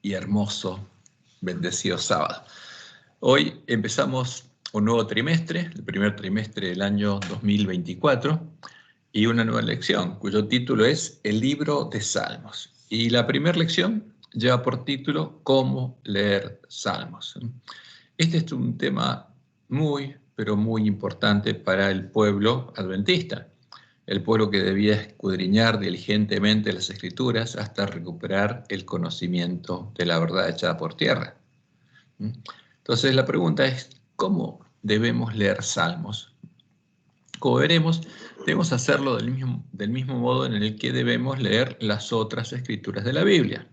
y hermoso, bendecido sábado. Hoy empezamos un nuevo trimestre, el primer trimestre del año 2024, y una nueva lección, cuyo título es El libro de Salmos. Y la primera lección lleva por título Cómo leer Salmos. Este es un tema muy, pero muy importante para el pueblo adventista, el pueblo que debía escudriñar diligentemente las Escrituras hasta recuperar el conocimiento de la verdad echada por tierra. Entonces la pregunta es, ¿cómo debemos leer Salmos? Como veremos, debemos hacerlo del mismo modo en el que debemos leer las otras escrituras de la Biblia,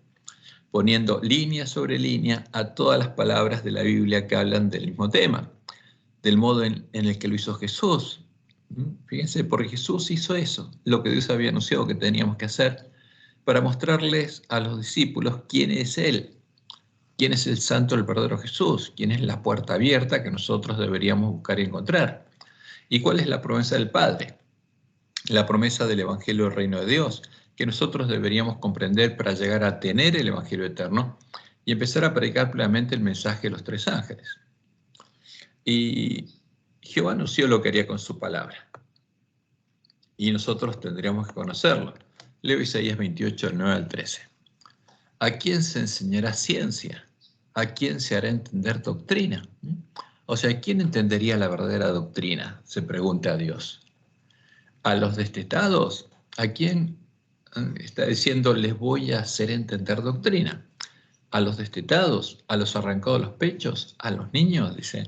poniendo línea sobre línea a todas las palabras de la Biblia que hablan del mismo tema, del modo en el que lo hizo Jesús. Fíjense, porque Jesús hizo eso, lo que Dios había anunciado que teníamos que hacer, para mostrarles a los discípulos quién es Él, quién es el santo, el verdadero Jesús, quién es la puerta abierta que nosotros deberíamos buscar y encontrar. ¿Y cuál es la promesa del Padre? La promesa del Evangelio del Reino de Dios, que nosotros deberíamos comprender para llegar a tener el Evangelio eterno y empezar a predicar plenamente el mensaje de los tres ángeles. Y Jehová anunció lo que haría con su palabra. Y nosotros tendríamos que conocerlo. Leo Isaías 28, del 9 al 13. ¿A quién se enseñará ciencia? ¿A quién se hará entender doctrina? O sea, ¿quién entendería la verdadera doctrina? Se pregunta a Dios. ¿A los destetados? ¿A quién está diciendo les voy a hacer entender doctrina? ¿A los destetados? ¿A los arrancados los pechos? ¿A los niños? Dice.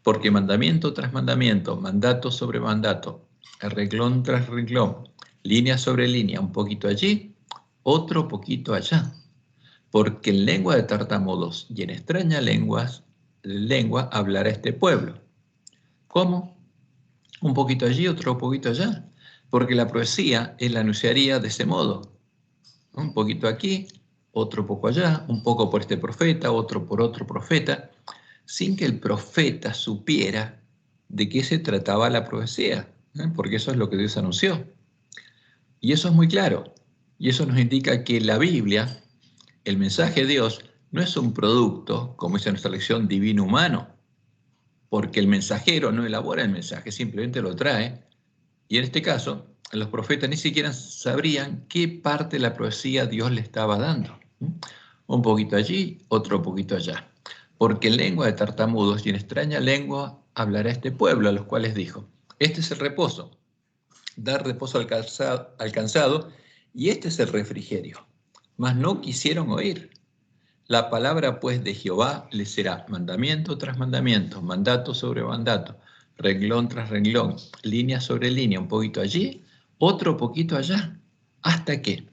Porque mandamiento tras mandamiento, mandato sobre mandato, renglón tras renglón, línea sobre línea, un poquito allí, otro poquito allá. Porque en lengua de tartamudos y en extraña lengua hablará este pueblo. ¿Cómo? Un poquito allí, otro poquito allá. Porque la profecía él la anunciaría de ese modo. Un poquito aquí, otro poco allá, un poco por este profeta, otro por otro profeta, sin que el profeta supiera de qué se trataba la profecía, porque eso es lo que Dios anunció. Y eso es muy claro. Y eso nos indica que la Biblia, el mensaje de Dios, no es un producto, como dice nuestra lección, divino humano, porque el mensajero no elabora el mensaje, simplemente lo trae. Y en este caso, los profetas ni siquiera sabrían qué parte de la profecía Dios le estaba dando. Un poquito allí, otro poquito allá. Porque en lengua de tartamudos y en extraña lengua hablará este pueblo, a los cuales dijo, este es el reposo, dar reposo al cansado, y este es el refrigerio. Mas no quisieron oír. La palabra pues de Jehová les será mandamiento tras mandamiento, mandato sobre mandato, renglón tras renglón, línea sobre línea, un poquito allí, otro poquito allá, hasta que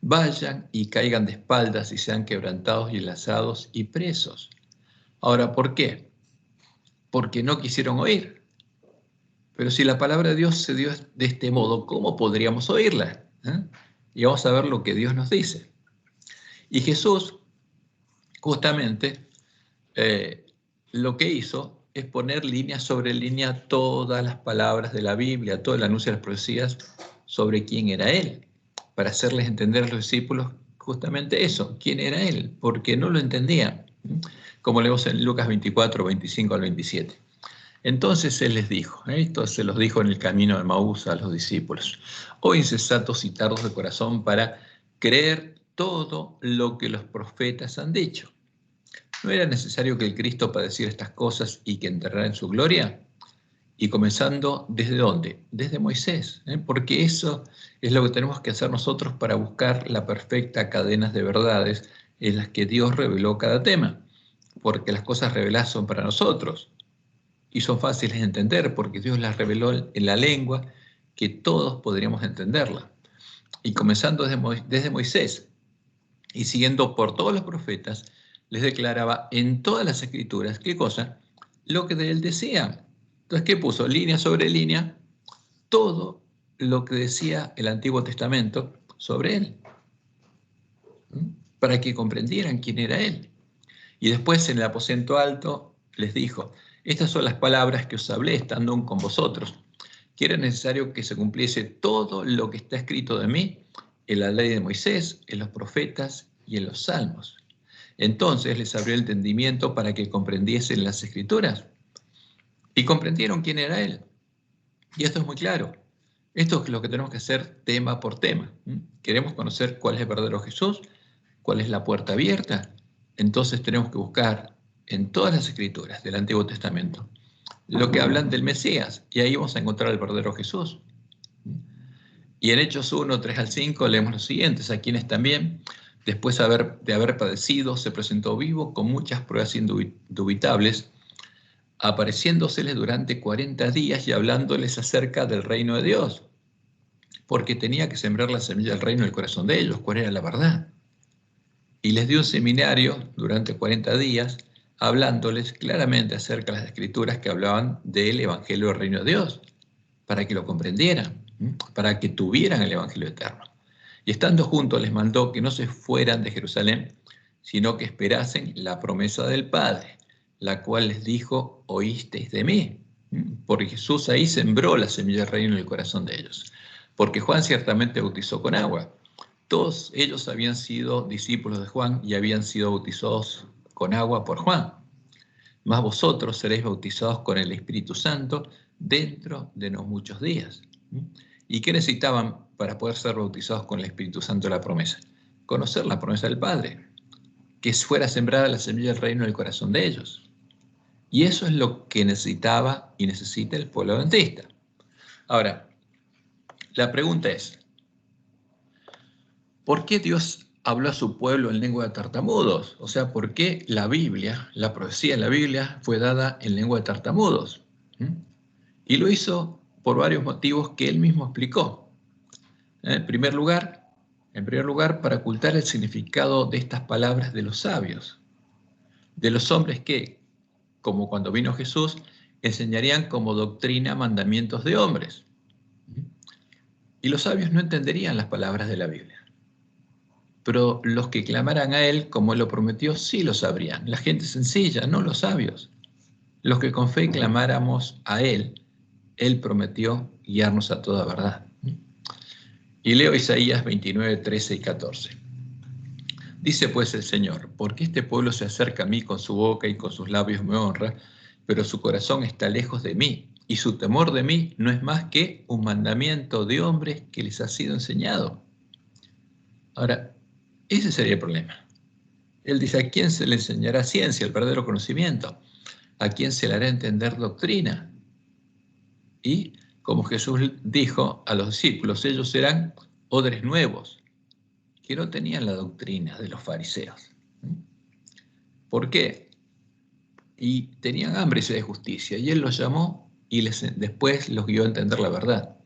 vayan y caigan de espaldas y sean quebrantados y enlazados y presos. Ahora, ¿por qué? Porque no quisieron oír. Pero si la palabra de Dios se dio de este modo, ¿cómo podríamos oírla? Y vamos a ver lo que Dios nos dice. Y Jesús, justamente, lo que hizo es poner línea sobre línea todas las palabras de la Biblia, todo el anuncio de las profecías sobre quién era Él, para hacerles entender a los discípulos justamente eso, quién era Él, porque no lo entendían, como leemos en Lucas 24, 25 al 27. Entonces Él les dijo, esto se los dijo en el camino de Emaús a los discípulos, oh insensatos y tardos de corazón para creer todo lo que los profetas han dicho. ¿No era necesario que el Cristo padeciera estas cosas y que entrara en su gloria? Y comenzando, ¿desde dónde? Desde Moisés, porque eso es lo que tenemos que hacer nosotros para buscar la perfecta cadena de verdades en las que Dios reveló cada tema, porque las cosas reveladas son para nosotros y son fáciles de entender porque Dios las reveló en la lengua que todos podríamos entenderla. Y comenzando desde Moisés y siguiendo por todos los profetas, les declaraba en todas las escrituras, ¿qué cosa? Lo que de él decía. Entonces, ¿qué puso? Línea sobre línea, todo lo que decía el Antiguo Testamento sobre él, para que comprendieran quién era él. Y después en el aposento alto les dijo, estas son las palabras que os hablé estando aún con vosotros, que era necesario que se cumpliese todo lo que está escrito de mí en la ley de Moisés, en los profetas y en los salmos. Entonces les abrió el entendimiento para que comprendiesen las Escrituras y comprendieron quién era Él. Y esto es muy claro. Esto es lo que tenemos que hacer tema por tema. Queremos conocer cuál es el verdadero Jesús, cuál es la puerta abierta. Entonces tenemos que buscar en todas las Escrituras del Antiguo Testamento lo que hablan del Mesías, y ahí vamos a encontrar el verdadero Jesús. Y en Hechos 1, 3 al 5 leemos los siguientes: a quienes también, después de haber padecido, se presentó vivo con muchas pruebas indubitables, apareciéndoseles durante 40 días y hablándoles acerca del reino de Dios, porque tenía que sembrar la semilla del reino en el corazón de ellos, cuál era la verdad. Y les dio un seminario durante 40 días, hablándoles claramente acerca de las Escrituras que hablaban del Evangelio del reino de Dios, para que lo comprendieran, para que tuvieran el Evangelio eterno. Y estando juntos les mandó que no se fueran de Jerusalén, sino que esperasen la promesa del Padre, la cual les dijo: oísteis de mí. Porque Jesús ahí sembró la semilla del reino en el corazón de ellos. Porque Juan ciertamente bautizó con agua. Todos ellos habían sido discípulos de Juan y habían sido bautizados con agua por Juan. Mas vosotros seréis bautizados con el Espíritu Santo dentro de no muchos días. ¿Y qué necesitaban para poder ser bautizados con el Espíritu Santo de la promesa? Conocer la promesa del Padre, que fuera sembrada la semilla del reino en el corazón de ellos. Y eso es lo que necesitaba y necesita el pueblo adventista. Ahora, la pregunta es: ¿por qué Dios habló a su pueblo en lengua de tartamudos? O sea, ¿por qué la Biblia, la profecía de la Biblia, fue dada en lengua de tartamudos? Y lo hizo por varios motivos que él mismo explicó. En primer lugar, para ocultar el significado de estas palabras de los sabios, de los hombres que, como cuando vino Jesús, enseñarían como doctrina mandamientos de hombres. Y los sabios no entenderían las palabras de la Biblia. Pero los que clamaran a Él, como Él lo prometió, sí lo sabrían. La gente sencilla, no los sabios. Los que con fe clamáramos a Él, Él prometió guiarnos a toda verdad. Y leo Isaías 29, 13 y 14. Dice pues el Señor: porque este pueblo se acerca a mí con su boca y con sus labios me honra, pero su corazón está lejos de mí, y su temor de mí no es más que un mandamiento de hombres que les ha sido enseñado. Ahora, ese sería el problema. Él dice: ¿a quién se le enseñará ciencia, el verdadero conocimiento? ¿A quién se le hará entender doctrina? Y como Jesús dijo a los discípulos, ellos eran odres nuevos, que no tenían la doctrina de los fariseos. ¿Por qué? Y tenían hambre y sed de justicia, y Él los llamó y después los guió a entender la verdad.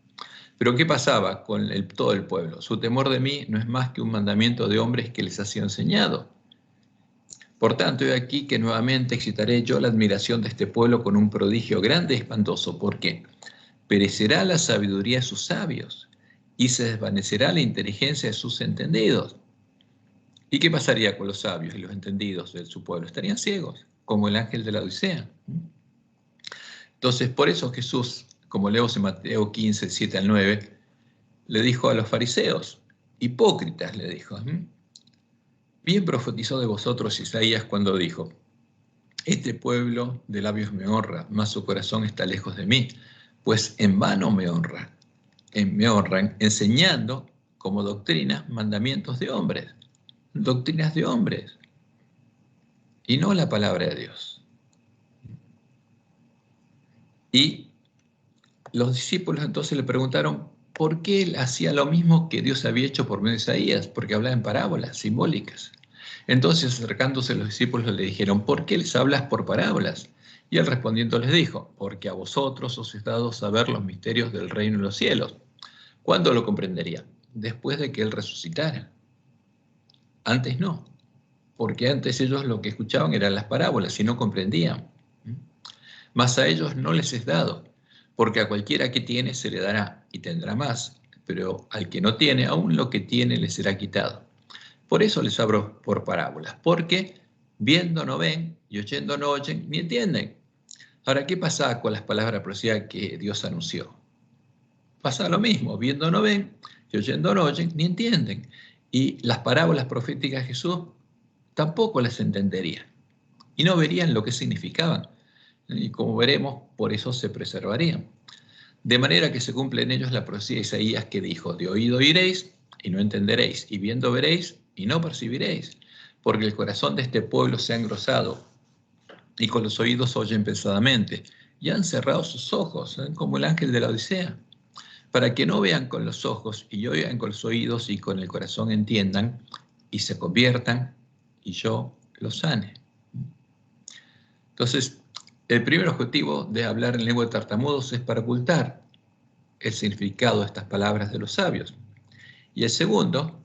Pero ¿qué pasaba con todo el pueblo? Su temor de mí no es más que un mandamiento de hombres que les ha sido enseñado. Por tanto, he aquí que nuevamente excitaré yo la admiración de este pueblo con un prodigio grande y espantoso. ¿Por qué? Perecerá la sabiduría de sus sabios y se desvanecerá la inteligencia de sus entendidos. ¿Y qué pasaría con los sabios y los entendidos de su pueblo? Estarían ciegos, como el ángel de la Odisea. Entonces, por eso Jesús, como leemos en Mateo 15, 7 al 9, le dijo a los fariseos: hipócritas, le dijo. Bien profetizó de vosotros Isaías cuando dijo: este pueblo de labios me honra, mas su corazón está lejos de mí, pues en vano me honran, enseñando como doctrinas mandamientos de hombres, doctrinas de hombres, y no la palabra de Dios. Y los discípulos entonces le preguntaron por qué él hacía lo mismo que Dios había hecho por medio de Isaías, porque hablaba en parábolas simbólicas. Entonces, acercándose los discípulos, le dijeron: ¿por qué les hablas por parábolas? Y él respondiendo les dijo: porque a vosotros os es dado saber los misterios del reino de los cielos. ¿Cuándo lo comprenderían? Después de que él resucitara. Antes no, porque antes ellos lo que escuchaban eran las parábolas y no comprendían. Mas a ellos no les es dado, porque a cualquiera que tiene se le dará y tendrá más, pero al que no tiene, aún lo que tiene le será quitado. Por eso les hablo por parábolas, porque viendo no ven y oyendo no oyen ni entienden. Ahora, ¿qué pasa con las palabras de profecía que Dios anunció? Pasa lo mismo: viendo no ven y oyendo no oyen ni entienden. Y las parábolas proféticas de Jesús tampoco las entenderían y no verían lo que significaban. Y como veremos, por eso se preservarían. De manera que se cumple en ellos la profecía de Isaías que dijo: de oído oiréis y no entenderéis, y viendo veréis y no percibiréis, porque el corazón de este pueblo se ha engrosado y con los oídos oyen pesadamente, y han cerrado sus ojos, como el ángel de la Odisea, para que no vean con los ojos y oigan con los oídos y con el corazón entiendan y se conviertan y yo los sane. Entonces, el primer objetivo de hablar en lengua de tartamudos es para ocultar el significado de estas palabras de los sabios. Y el segundo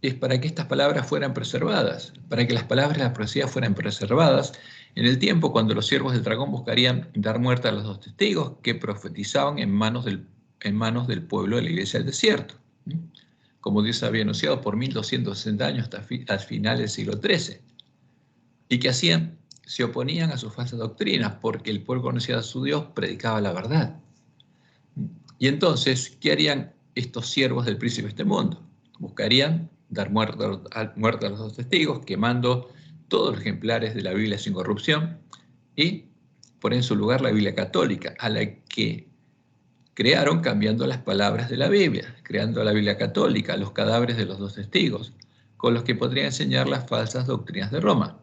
es para que estas palabras fueran preservadas, para que las palabras de la profecía fueran preservadas en el tiempo cuando los siervos del dragón buscarían dar muerte a los dos testigos que profetizaban en manos del pueblo de la iglesia del desierto, como Dios había anunciado por 1260 años hasta finales del siglo XIII, y que se oponían a sus falsas doctrinas porque el pueblo conocía a su Dios, predicaba la verdad. Y entonces, ¿qué harían estos siervos del príncipe de este mundo? Buscarían dar muerte a los dos testigos, quemando todos los ejemplares de la Biblia sin corrupción y poner en su lugar la Biblia católica, a la que crearon cambiando las palabras de la Biblia, creando la Biblia católica, los cadáveres de los dos testigos, con los que podrían enseñar las falsas doctrinas de Roma.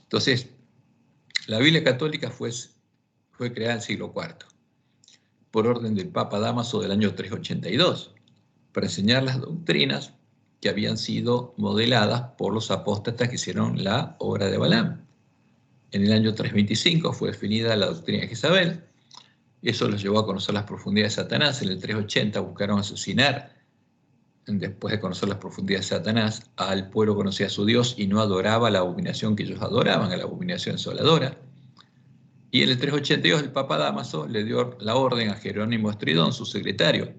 Entonces, la Biblia católica fue creada en el siglo IV, por orden del Papa Dámaso del año 382, para enseñar las doctrinas que habían sido modeladas por los apóstatas que hicieron la obra de Balaam. En el año 325 fue definida la doctrina de Jezabel. Eso los llevó a conocer las profundidades de Satanás. En el 380 buscaron asesinar, después de conocer las profundidades de Satanás, al pueblo que conocía a su Dios y no adoraba la abominación que ellos adoraban, a la abominación desoladora. Y en el 382 el Papa Dámaso le dio la orden a Jerónimo Estridón, su secretario,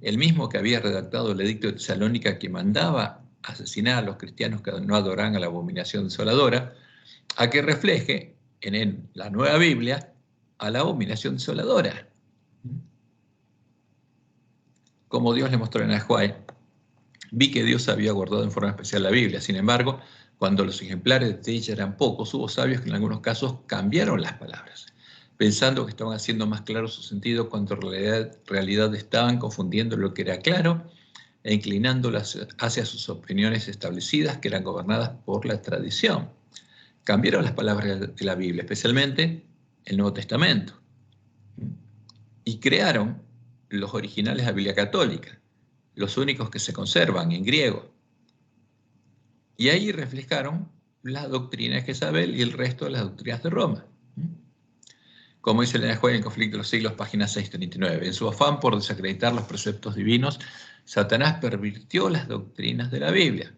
el mismo que había redactado el edicto de Tesalónica que mandaba asesinar a los cristianos que no adoraban a la abominación desoladora, a que refleje en la nueva Biblia a la abominación desoladora. Como Dios le mostró en Ajuay, vi que Dios había guardado en forma especial la Biblia. Sin embargo, cuando los ejemplares de ella eran pocos, hubo sabios que en algunos casos cambiaron las palabras, pensando que estaban haciendo más claro su sentido cuando en realidad estaban confundiendo lo que era claro e inclinándolas hacia sus opiniones establecidas que eran gobernadas por la tradición. Cambiaron las palabras de la Biblia, especialmente el Nuevo Testamento, y crearon los originales de la Biblia católica, los únicos que se conservan en griego. Y ahí reflejaron la doctrina de Jezabel y el resto de las doctrinas de Roma. Como dice Elena White en el Conflicto de los Siglos, página 639. En su afán por desacreditar los preceptos divinos, Satanás pervirtió las doctrinas de la Biblia,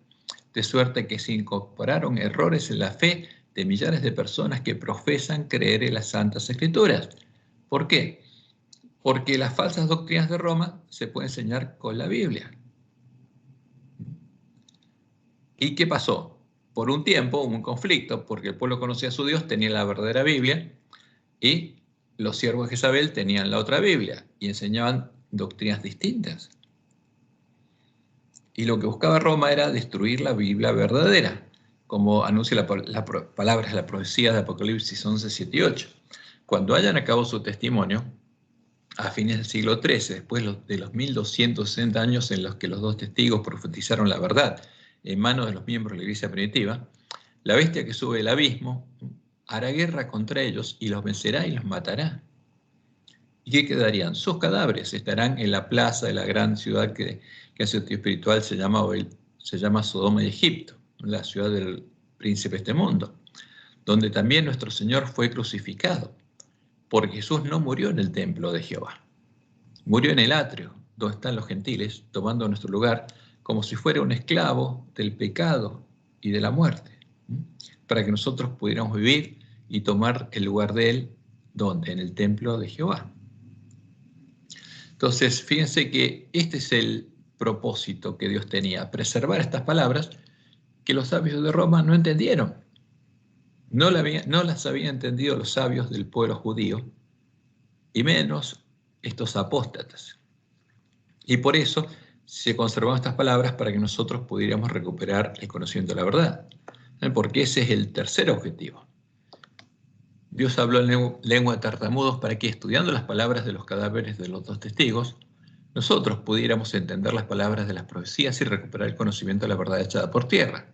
de suerte que se incorporaron errores en la fe de millares de personas que profesan creer en las Santas Escrituras. ¿Por qué? Porque las falsas doctrinas de Roma se pueden enseñar con la Biblia. ¿Y qué pasó? Por un tiempo hubo un conflicto, porque el pueblo conocía a su Dios, tenía la verdadera Biblia, y los siervos de Jezabel tenían la otra Biblia, y enseñaban doctrinas distintas. Y lo que buscaba Roma era destruir la Biblia verdadera, como anuncia la palabra de la profecía de Apocalipsis 11, 7 y 8. Cuando hayan acabado su testimonio, a fines del siglo XIII, después de los 1260 años en los que los dos testigos profetizaron la verdad en manos de los miembros de la iglesia primitiva, la bestia que sube del abismo hará guerra contra ellos y los vencerá y los matará. ¿Y qué quedarían? Sus cadáveres estarán en la plaza de la gran ciudad que en sentido espiritual se llama Sodoma y Egipto, la ciudad del príncipe de este mundo, donde también nuestro Señor fue crucificado, porque Jesús no murió en el templo de Jehová, murió en el atrio, donde están los gentiles, tomando nuestro lugar como si fuera un esclavo del pecado y de la muerte, para que nosotros pudiéramos vivir y tomar el lugar de Él, ¿dónde? En el templo de Jehová. Entonces, fíjense que este es el propósito que Dios tenía, preservar estas palabras que los sabios de Roma no entendieron. No las habían entendido los sabios del pueblo judío, y menos estos apóstatas. Y por eso se conservaron estas palabras para que nosotros pudiéramos recuperar el conocimiento de la verdad. porque ese es el tercer objetivo. Dios habló en lengua de tartamudos para que, estudiando las palabras de los cadáveres de los dos testigos, nosotros pudiéramos entender las palabras de las profecías y recuperar el conocimiento de la verdad echada por tierra.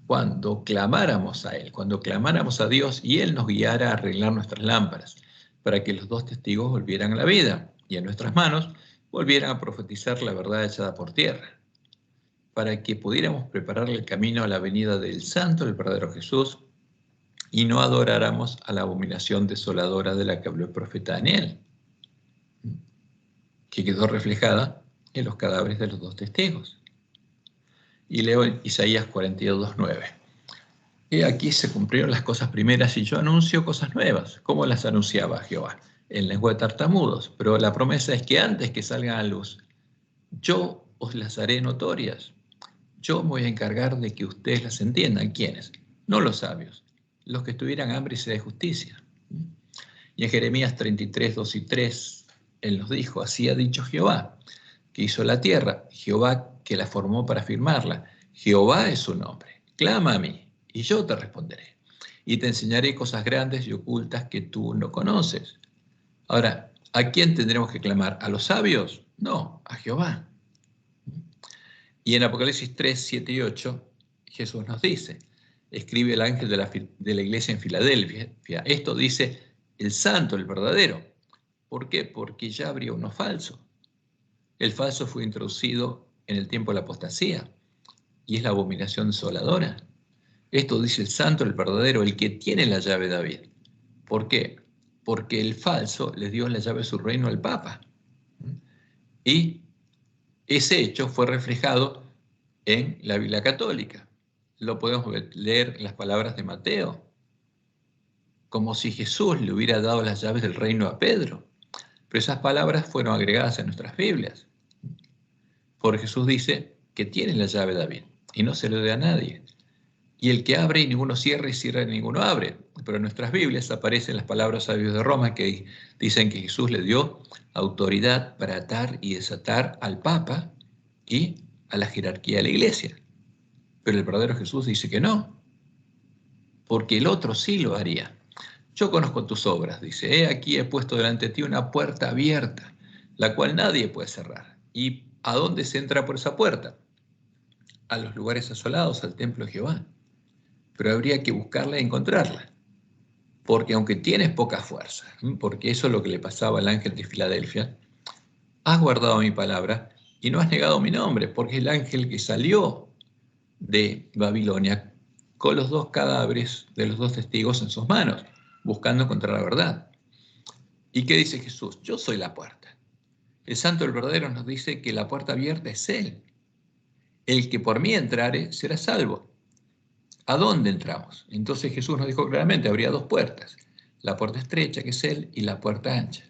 Cuando clamáramos a Él, cuando clamáramos a Dios y Él nos guiara a arreglar nuestras lámparas, para que los dos testigos volvieran a la vida y en nuestras manos volvieran a profetizar la verdad echada por tierra, para que pudiéramos prepararle el camino a la venida del Santo, el verdadero Jesús, y no adoráramos a la abominación desoladora de la que habló el profeta Daniel, que quedó reflejada en los cadáveres de los dos testigos. Y leo en Isaías 42:9. Y aquí se cumplieron las cosas primeras y yo anuncio cosas nuevas. ¿Cómo las anunciaba Jehová? En lengua de tartamudos. Pero la promesa es que antes que salgan a luz, yo os las haré notorias. Yo me voy a encargar de que ustedes las entiendan. ¿Quiénes? No los sabios, los que tuvieran hambre y sed de justicia. Y en Jeremías 33:2-3, Él nos dijo, así ha dicho Jehová, que hizo la tierra, Jehová que la formó para firmarla. Jehová es su nombre. Clama a mí, y yo te responderé. Y te enseñaré cosas grandes y ocultas que tú no conoces. Ahora, ¿a quién tendremos que clamar? ¿A los sabios? No, a Jehová. Y en Apocalipsis 3:7-8, Jesús nos dice, escribe el ángel de la iglesia en Filadelfia, esto dice el santo, el verdadero. ¿Por qué? Porque ya habría uno falso. El falso fue introducido en el tiempo de la apostasía y es la abominación desoladora. Esto dice el santo, el verdadero, el que tiene la llave de David. ¿Por qué? Porque el falso le dio la llave de su reino al Papa. Y ese hecho fue reflejado en la Biblia católica. Lo podemos leer en las palabras de Mateo, como si Jesús le hubiera dado las llaves del reino a Pedro. Pero esas palabras fueron agregadas en nuestras Biblias. Porque Jesús dice que tiene la llave de David y no se lo dé a nadie. Y el que abre y ninguno cierra y cierra y ninguno abre. Pero en nuestras Biblias aparecen las palabras sabios de Roma que dicen que Jesús le dio autoridad para atar y desatar al Papa y a la jerarquía de la Iglesia. Pero el verdadero Jesús dice que no, porque el otro sí lo haría. Yo conozco tus obras, dice, he aquí he puesto delante de ti una puerta abierta, la cual nadie puede cerrar. ¿Y a dónde se entra por esa puerta? A los lugares asolados, al templo de Jehová. Pero habría que buscarla y encontrarla. Porque aunque tienes poca fuerza, porque eso es lo que le pasaba al ángel de Filadelfia, has guardado mi palabra y no has negado mi nombre, porque es el ángel que salió de Babilonia con los dos cadáveres de los dos testigos en sus manos, buscando encontrar la verdad. ¿Y qué dice Jesús? Yo soy la puerta. El santo, el verdadero, nos dice que la puerta abierta es Él. El que por mí entrare será salvo. ¿A dónde entramos? Entonces Jesús nos dijo claramente, habría dos puertas. La puerta estrecha, que es Él, y la puerta ancha.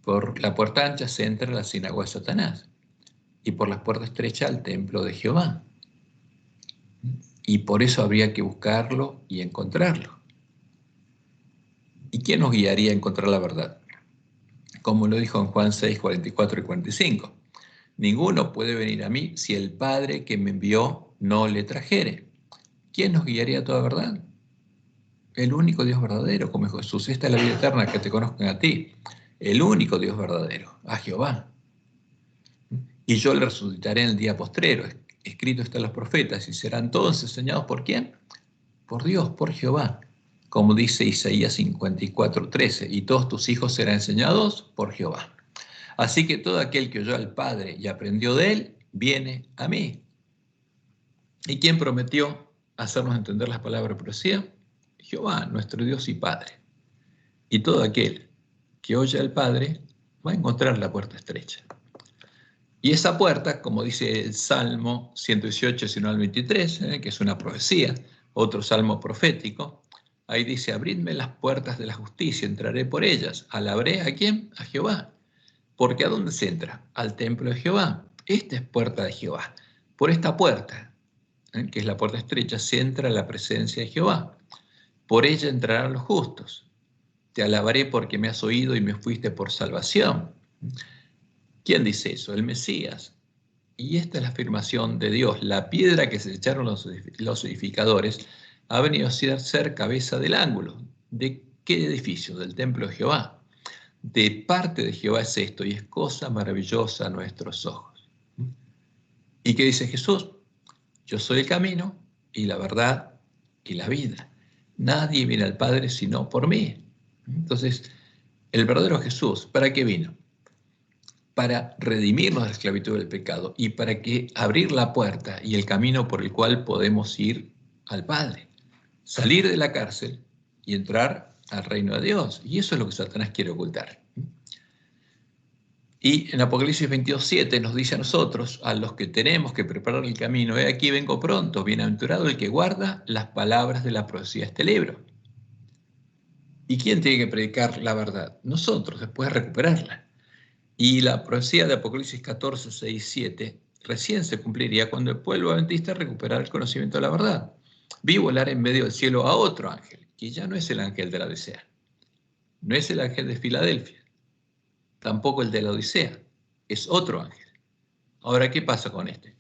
Por la puerta ancha se entra a la sinagoga de Satanás. Y por la puerta estrecha al templo de Jehová. Y por eso habría que buscarlo y encontrarlo. ¿Y quién nos guiaría a encontrar la verdad? Como lo dijo en Juan 6, 44 y 45. Ninguno puede venir a mí si el Padre que me envió no le trajere. ¿Quién nos guiaría a toda verdad? El único Dios verdadero, como dijo Jesús. Esta es la vida eterna, que te conozcan a ti. El único Dios verdadero, a Jehová. Y yo le resucitaré en el día postrero. Escrito está en los profetas. Y serán todos enseñados ¿por quién? Por Dios, por Jehová. Como dice Isaías 54:13. Y todos tus hijos serán enseñados por Jehová. Así que todo aquel que oyó al Padre y aprendió de él, viene a mí. ¿Y quién prometió hacernos entender las palabras de profecía? Jehová, nuestro Dios y Padre. Y todo aquel que oye al Padre va a encontrar la puerta estrecha. Y esa puerta, como dice el Salmo 118, 19 al 23, que es una profecía, otro salmo profético, ahí dice, abridme las puertas de la justicia, entraré por ellas. ¿Alabaré a quién? A Jehová. Porque ¿a dónde se entra? Al templo de Jehová. Esta es puerta de Jehová. Por esta puerta, que es la puerta estrecha, se entra a la presencia de Jehová. Por ella entrarán los justos. Te alabaré porque me has oído y me fuiste por salvación. ¿Quién dice eso? El Mesías. Y esta es la afirmación de Dios. La piedra que se echaron los edificadores ha venido a ser cabeza del ángulo. ¿De qué edificio? Del templo de Jehová. De parte de Jehová es esto, y es cosa maravillosa a nuestros ojos. ¿Y qué dice Jesús? Yo soy el camino y la verdad y la vida. Nadie viene al Padre sino por mí. Entonces, el verdadero Jesús, ¿para qué vino? Para redimirnos de la esclavitud del pecado y para que abrir la puerta y el camino por el cual podemos ir al Padre. Salir de la cárcel y entrar al reino de Dios. Y eso es lo que Satanás quiere ocultar. Y en Apocalipsis 22:7 nos dice a nosotros, a los que tenemos que preparar el camino, he aquí vengo pronto, bienaventurado el que guarda las palabras de la profecía de este libro. ¿Y quién tiene que predicar la verdad? Nosotros, después de recuperarla. Y la profecía de Apocalipsis 14:6-7 recién se cumpliría cuando el pueblo adventista recuperara el conocimiento de la verdad. Vi volar en medio del cielo a otro ángel, que ya no es el ángel de la Odisea, no es el ángel de Filadelfia, tampoco el de la Odisea, es otro ángel. Ahora, ¿qué pasa con este?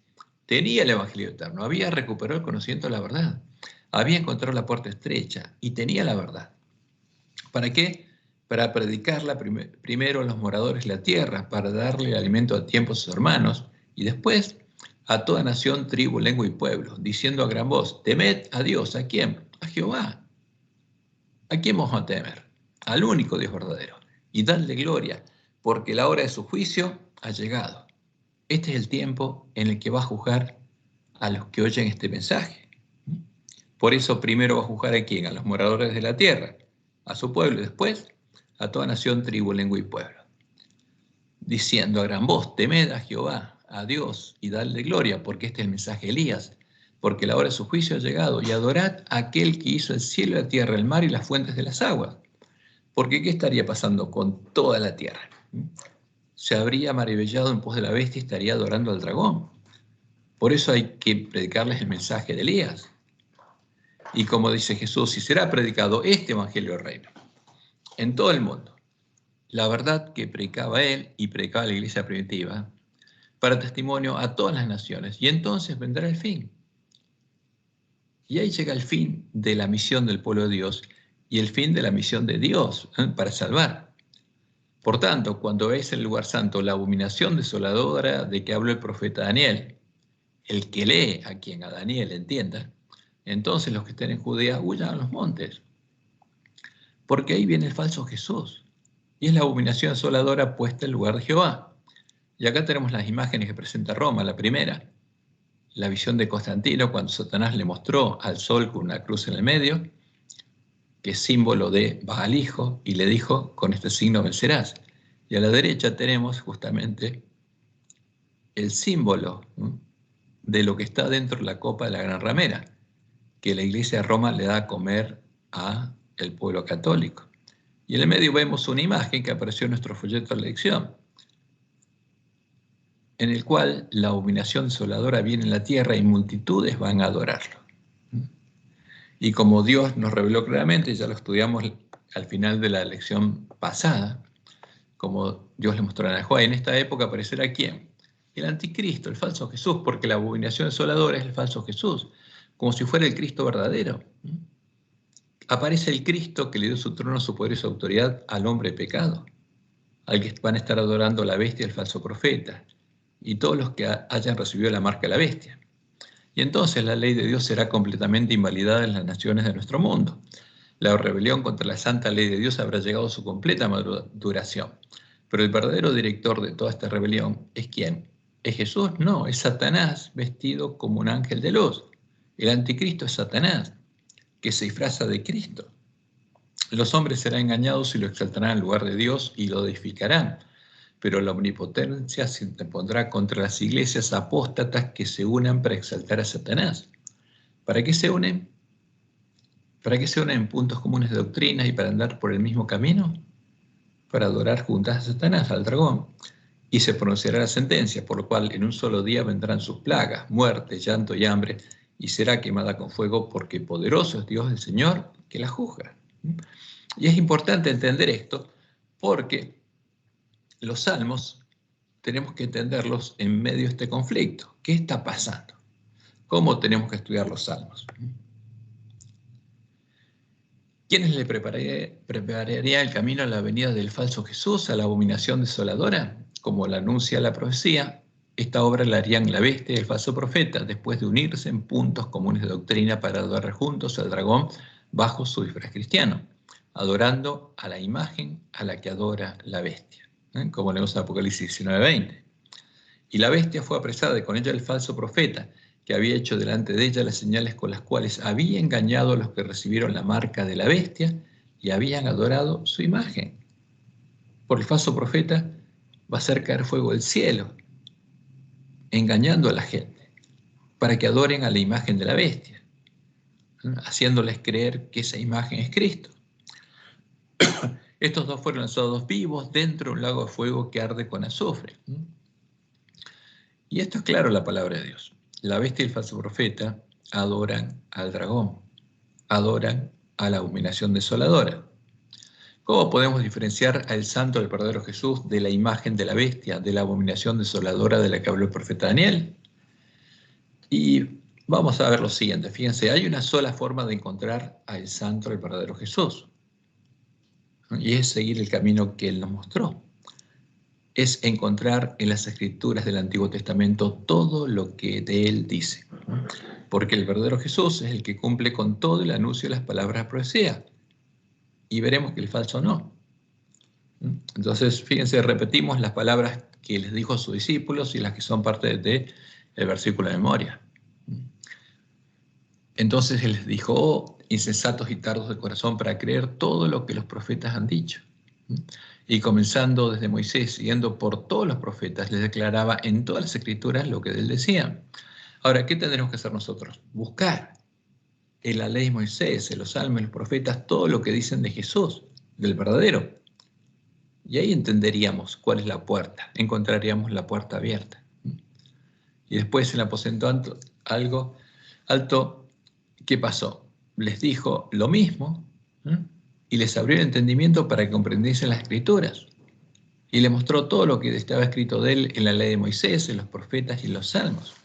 Tenía el Evangelio eterno, había recuperado el conocimiento de la verdad, había encontrado la puerta estrecha y tenía la verdad. ¿Para qué? Para predicarla primero a los moradores de la tierra, para darle alimento a tiempo a sus hermanos, y después a toda nación, tribu, lengua y pueblo, diciendo a gran voz, temed a Dios. ¿A quién? A Jehová. ¿A quién vamos a temer? Al único Dios verdadero. Y dadle gloria, porque la hora de su juicio ha llegado. Este es el tiempo en el que va a juzgar a los que oyen este mensaje. Por eso primero va a juzgar a quién, a los moradores de la tierra, a su pueblo, y después a toda nación, tribu, lengua y pueblo. Diciendo a gran voz, temed a Jehová, a Dios, y dadle gloria, porque este es el mensaje de Elías, porque la hora de su juicio ha llegado, y adorad a aquel que hizo el cielo, la tierra, el mar y las fuentes de las aguas. Porque ¿qué estaría pasando con toda la tierra? Se habría maravillado en pos de la bestia y estaría adorando al dragón. Por eso hay que predicarles el mensaje de Elías. Y como dice Jesús, si será predicado este evangelio del reino en todo el mundo, la verdad que predicaba él y predicaba la iglesia primitiva, para testimonio a todas las naciones, y entonces vendrá el fin. Y ahí llega el fin de la misión del pueblo de Dios y el fin de la misión de Dios para salvar. Por tanto, cuando veis en el lugar santo la abominación desoladora de que habló el profeta Daniel, el que lee a quien a Daniel entienda, entonces los que estén en Judea huyan a los montes, porque ahí viene el falso Jesús, y es la abominación desoladora puesta en lugar de Jehová. Y acá tenemos las imágenes que presenta Roma, la primera, la visión de Constantino cuando Satanás le mostró al sol con una cruz en el medio, que es símbolo de Baal hijo, y le dijo, con este signo vencerás. Y a la derecha tenemos justamente el símbolo de lo que está dentro de la copa de la gran ramera, que la iglesia de Roma le da a comer a el pueblo católico. Y en el medio vemos una imagen que apareció en nuestro folleto de lección, en el cual la abominación desoladora viene en la tierra y multitudes van a adorarlo. Y como Dios nos reveló claramente, ya lo estudiamos al final de la lección pasada, como Dios le mostró a Juan, en esta época aparecerá ¿quién? El anticristo, el falso Jesús, porque la abominación desoladora es el falso Jesús, como si fuera el Cristo verdadero. Aparece el Cristo que le dio su trono, su poder y su autoridad al hombre pecado, al que van a estar adorando la bestia y el falso profeta, y todos los que hayan recibido la marca de la bestia. Y entonces la ley de Dios será completamente invalidada en las naciones de nuestro mundo. La rebelión contra la santa ley de Dios habrá llegado a su completa maduración. Pero el verdadero director de toda esta rebelión ¿es quién? ¿Es Jesús? No, es Satanás vestido como un ángel de luz. El anticristo es Satanás, que se disfraza de Cristo. Los hombres serán engañados y lo exaltarán en lugar de Dios y lo edificarán. Pero la omnipotencia se interpondrá contra las iglesias apóstatas que se unan para exaltar a Satanás. ¿Para qué se unen? ¿Para qué se unen en puntos comunes de doctrinas y para andar por el mismo camino? Para adorar juntas a Satanás, al dragón. Y se pronunciará la sentencia, por lo cual en un solo día vendrán sus plagas, muerte, llanto y hambre, y será quemada con fuego, porque poderoso es Dios el Señor que la juzga. Y es importante entender esto porque los salmos tenemos que entenderlos en medio de este conflicto. ¿Qué está pasando? ¿Cómo tenemos que estudiar los salmos? ¿Quiénes le prepararían el camino a la venida del falso Jesús, a la abominación desoladora? Como la anuncia la profecía, esta obra la harían la bestia y el falso profeta, después de unirse en puntos comunes de doctrina para adorar juntos al dragón bajo su disfraz cristiano, adorando a la imagen a la que adora la bestia, como leemos en Apocalipsis 19:20. Y la bestia fue apresada y con ella el falso profeta, que había hecho delante de ella las señales con las cuales había engañado a los que recibieron la marca de la bestia y habían adorado su imagen. Por el falso profeta va a hacer caer fuego del cielo, engañando a la gente, para que adoren a la imagen de la bestia, haciéndoles creer que esa imagen es Cristo. Estos dos fueron lanzados vivos dentro de un lago de fuego que arde con azufre. Y esto es claro la palabra de Dios. La bestia y el falso profeta adoran al dragón, adoran a la abominación desoladora. ¿Cómo podemos diferenciar al santo del verdadero Jesús de la imagen de la bestia, de la abominación desoladora de la que habló el profeta Daniel? Y vamos a ver lo siguiente. Fíjense, hay una sola forma de encontrar al santo del verdadero Jesús, y es seguir el camino que él nos mostró. Es encontrar en las escrituras del Antiguo Testamento todo lo que de él dice. Porque el verdadero Jesús es el que cumple con todo el anuncio de las palabras de profecía. Y veremos que el falso no. Entonces, fíjense, repetimos las palabras que les dijo a sus discípulos y las que son parte del versículo de memoria. Entonces él les dijo: oh, insensatos y tardos de corazón para creer todo lo que los profetas han dicho. Y comenzando desde Moisés, siguiendo por todos los profetas, les declaraba en todas las escrituras lo que de él decían. Ahora, ¿qué tendremos que hacer nosotros? Buscar en la ley de Moisés, en los salmos, en los profetas, todo lo que dicen de Jesús, del verdadero. Y ahí entenderíamos cuál es la puerta, encontraríamos la puerta abierta. Y después en el aposento alto, ¿qué pasó? Les dijo lo mismo, y les abrió el entendimiento para que comprendiesen las escrituras. Y le mostró todo lo que estaba escrito de él en la ley de Moisés, en los profetas y en los salmos.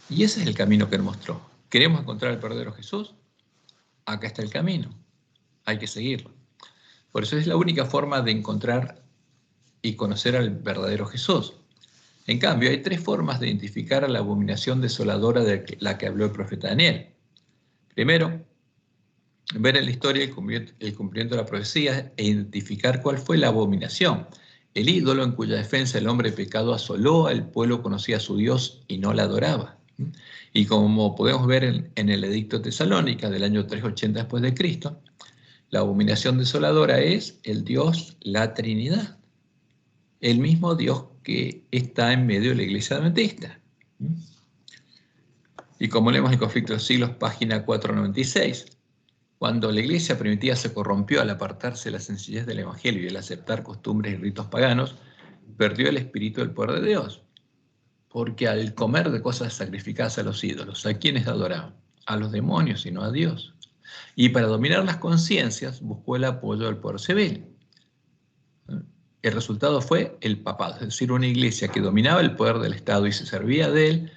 Y ese es el camino que él mostró. ¿Queremos encontrar al verdadero Jesús? Acá está el camino. Hay que seguirlo. Por eso es la única forma de encontrar y conocer al verdadero Jesús. En cambio, hay tres formas de identificar a la abominación desoladora de la que habló el profeta Daniel. Primero, ver en la historia el cumplimiento de la profecía e identificar cuál fue la abominación, el ídolo en cuya defensa el hombre pecado asoló al pueblo, conocía a su Dios y no la adoraba. Y como podemos ver en el edicto de Tesalónica del año 380 después de Cristo, la abominación desoladora es el Dios, la Trinidad, el mismo Dios que está en medio de la iglesia adventista. Y como leemos en el Conflicto de los Siglos, página 496, cuando la iglesia primitiva se corrompió al apartarse de la sencillez del Evangelio y al aceptar costumbres y ritos paganos, perdió el espíritu del poder de Dios. Porque al comer de cosas sacrificadas a los ídolos, ¿a quiénes adoraban? A los demonios y no a Dios. Y para dominar las conciencias buscó el apoyo del poder civil. El resultado fue el papado, es decir, una iglesia que dominaba el poder del Estado y se servía de él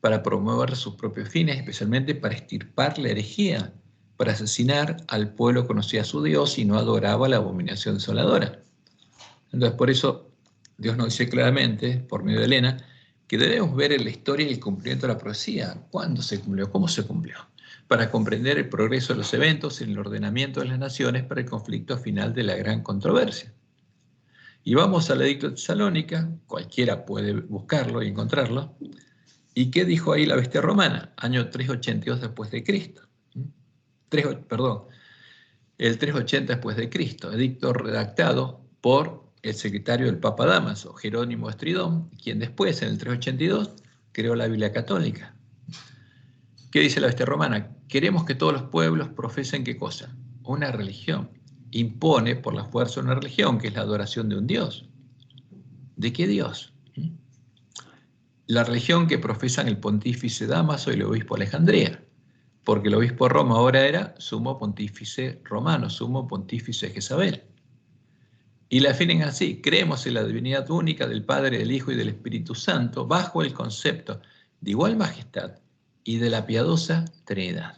para promover sus propios fines, especialmente para extirpar la herejía, para asesinar al pueblo que conocía a su Dios y no adoraba la abominación desoladora. Entonces, por eso Dios nos dice claramente, por medio de Elena, que debemos ver en la historia el cumplimiento de la profecía. ¿Cuándo se cumplió? ¿Cómo se cumplió? Para comprender el progreso de los eventos en el ordenamiento de las naciones para el conflicto final de la gran controversia. Y vamos al edicto de Tesalónica, cualquiera puede buscarlo y encontrarlo. ¿Y qué dijo ahí la bestia romana? Año 382 después de Cristo. El 380 después de Cristo, edicto redactado por el secretario del Papa Dámaso, Jerónimo Estridón, quien después, en el 382, creó la Biblia Católica. ¿Qué dice la bestia romana? Queremos que todos los pueblos profesen ¿qué cosa? Una religión. Impone por la fuerza una religión, que es la adoración de un Dios. ¿De qué Dios? La religión que profesan el pontífice Dámaso y el obispo Alejandría, porque el obispo de Roma ahora era sumo pontífice romano, sumo pontífice Jezabel. Y la definen así: creemos en la divinidad única del Padre, del Hijo y del Espíritu Santo, bajo el concepto de igual majestad y de la piadosa Trinidad.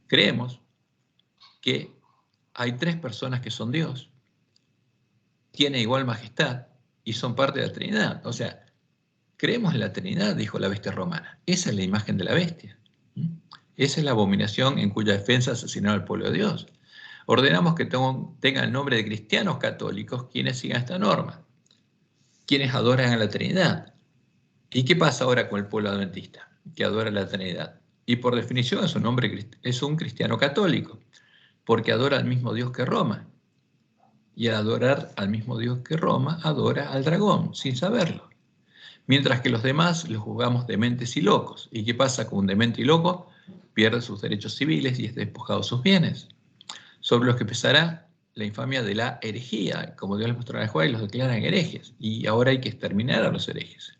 Creemos que hay tres personas que son Dios, tiene igual majestad y son parte de la Trinidad. O sea, creemos en la Trinidad, dijo la bestia romana. Esa es la imagen de la bestia. Esa es la abominación en cuya defensa asesinó al pueblo de Dios. Ordenamos que tengan el nombre de cristianos católicos quienes sigan esta norma, quienes adoran a la Trinidad. ¿Y qué pasa ahora con el pueblo adventista, que adora a la Trinidad? Y por definición es un cristiano católico, porque adora al mismo Dios que Roma. Y al adorar al mismo Dios que Roma, adora al dragón, sin saberlo. Mientras que los demás los juzgamos dementes y locos. ¿Y qué pasa con un demente y loco? Pierde sus derechos civiles y es despojado de sus bienes. Sobre los que pesará la infamia de la herejía, como Dios les mostró a la Juárez, los declaran herejes. Y ahora hay que exterminar a los herejes.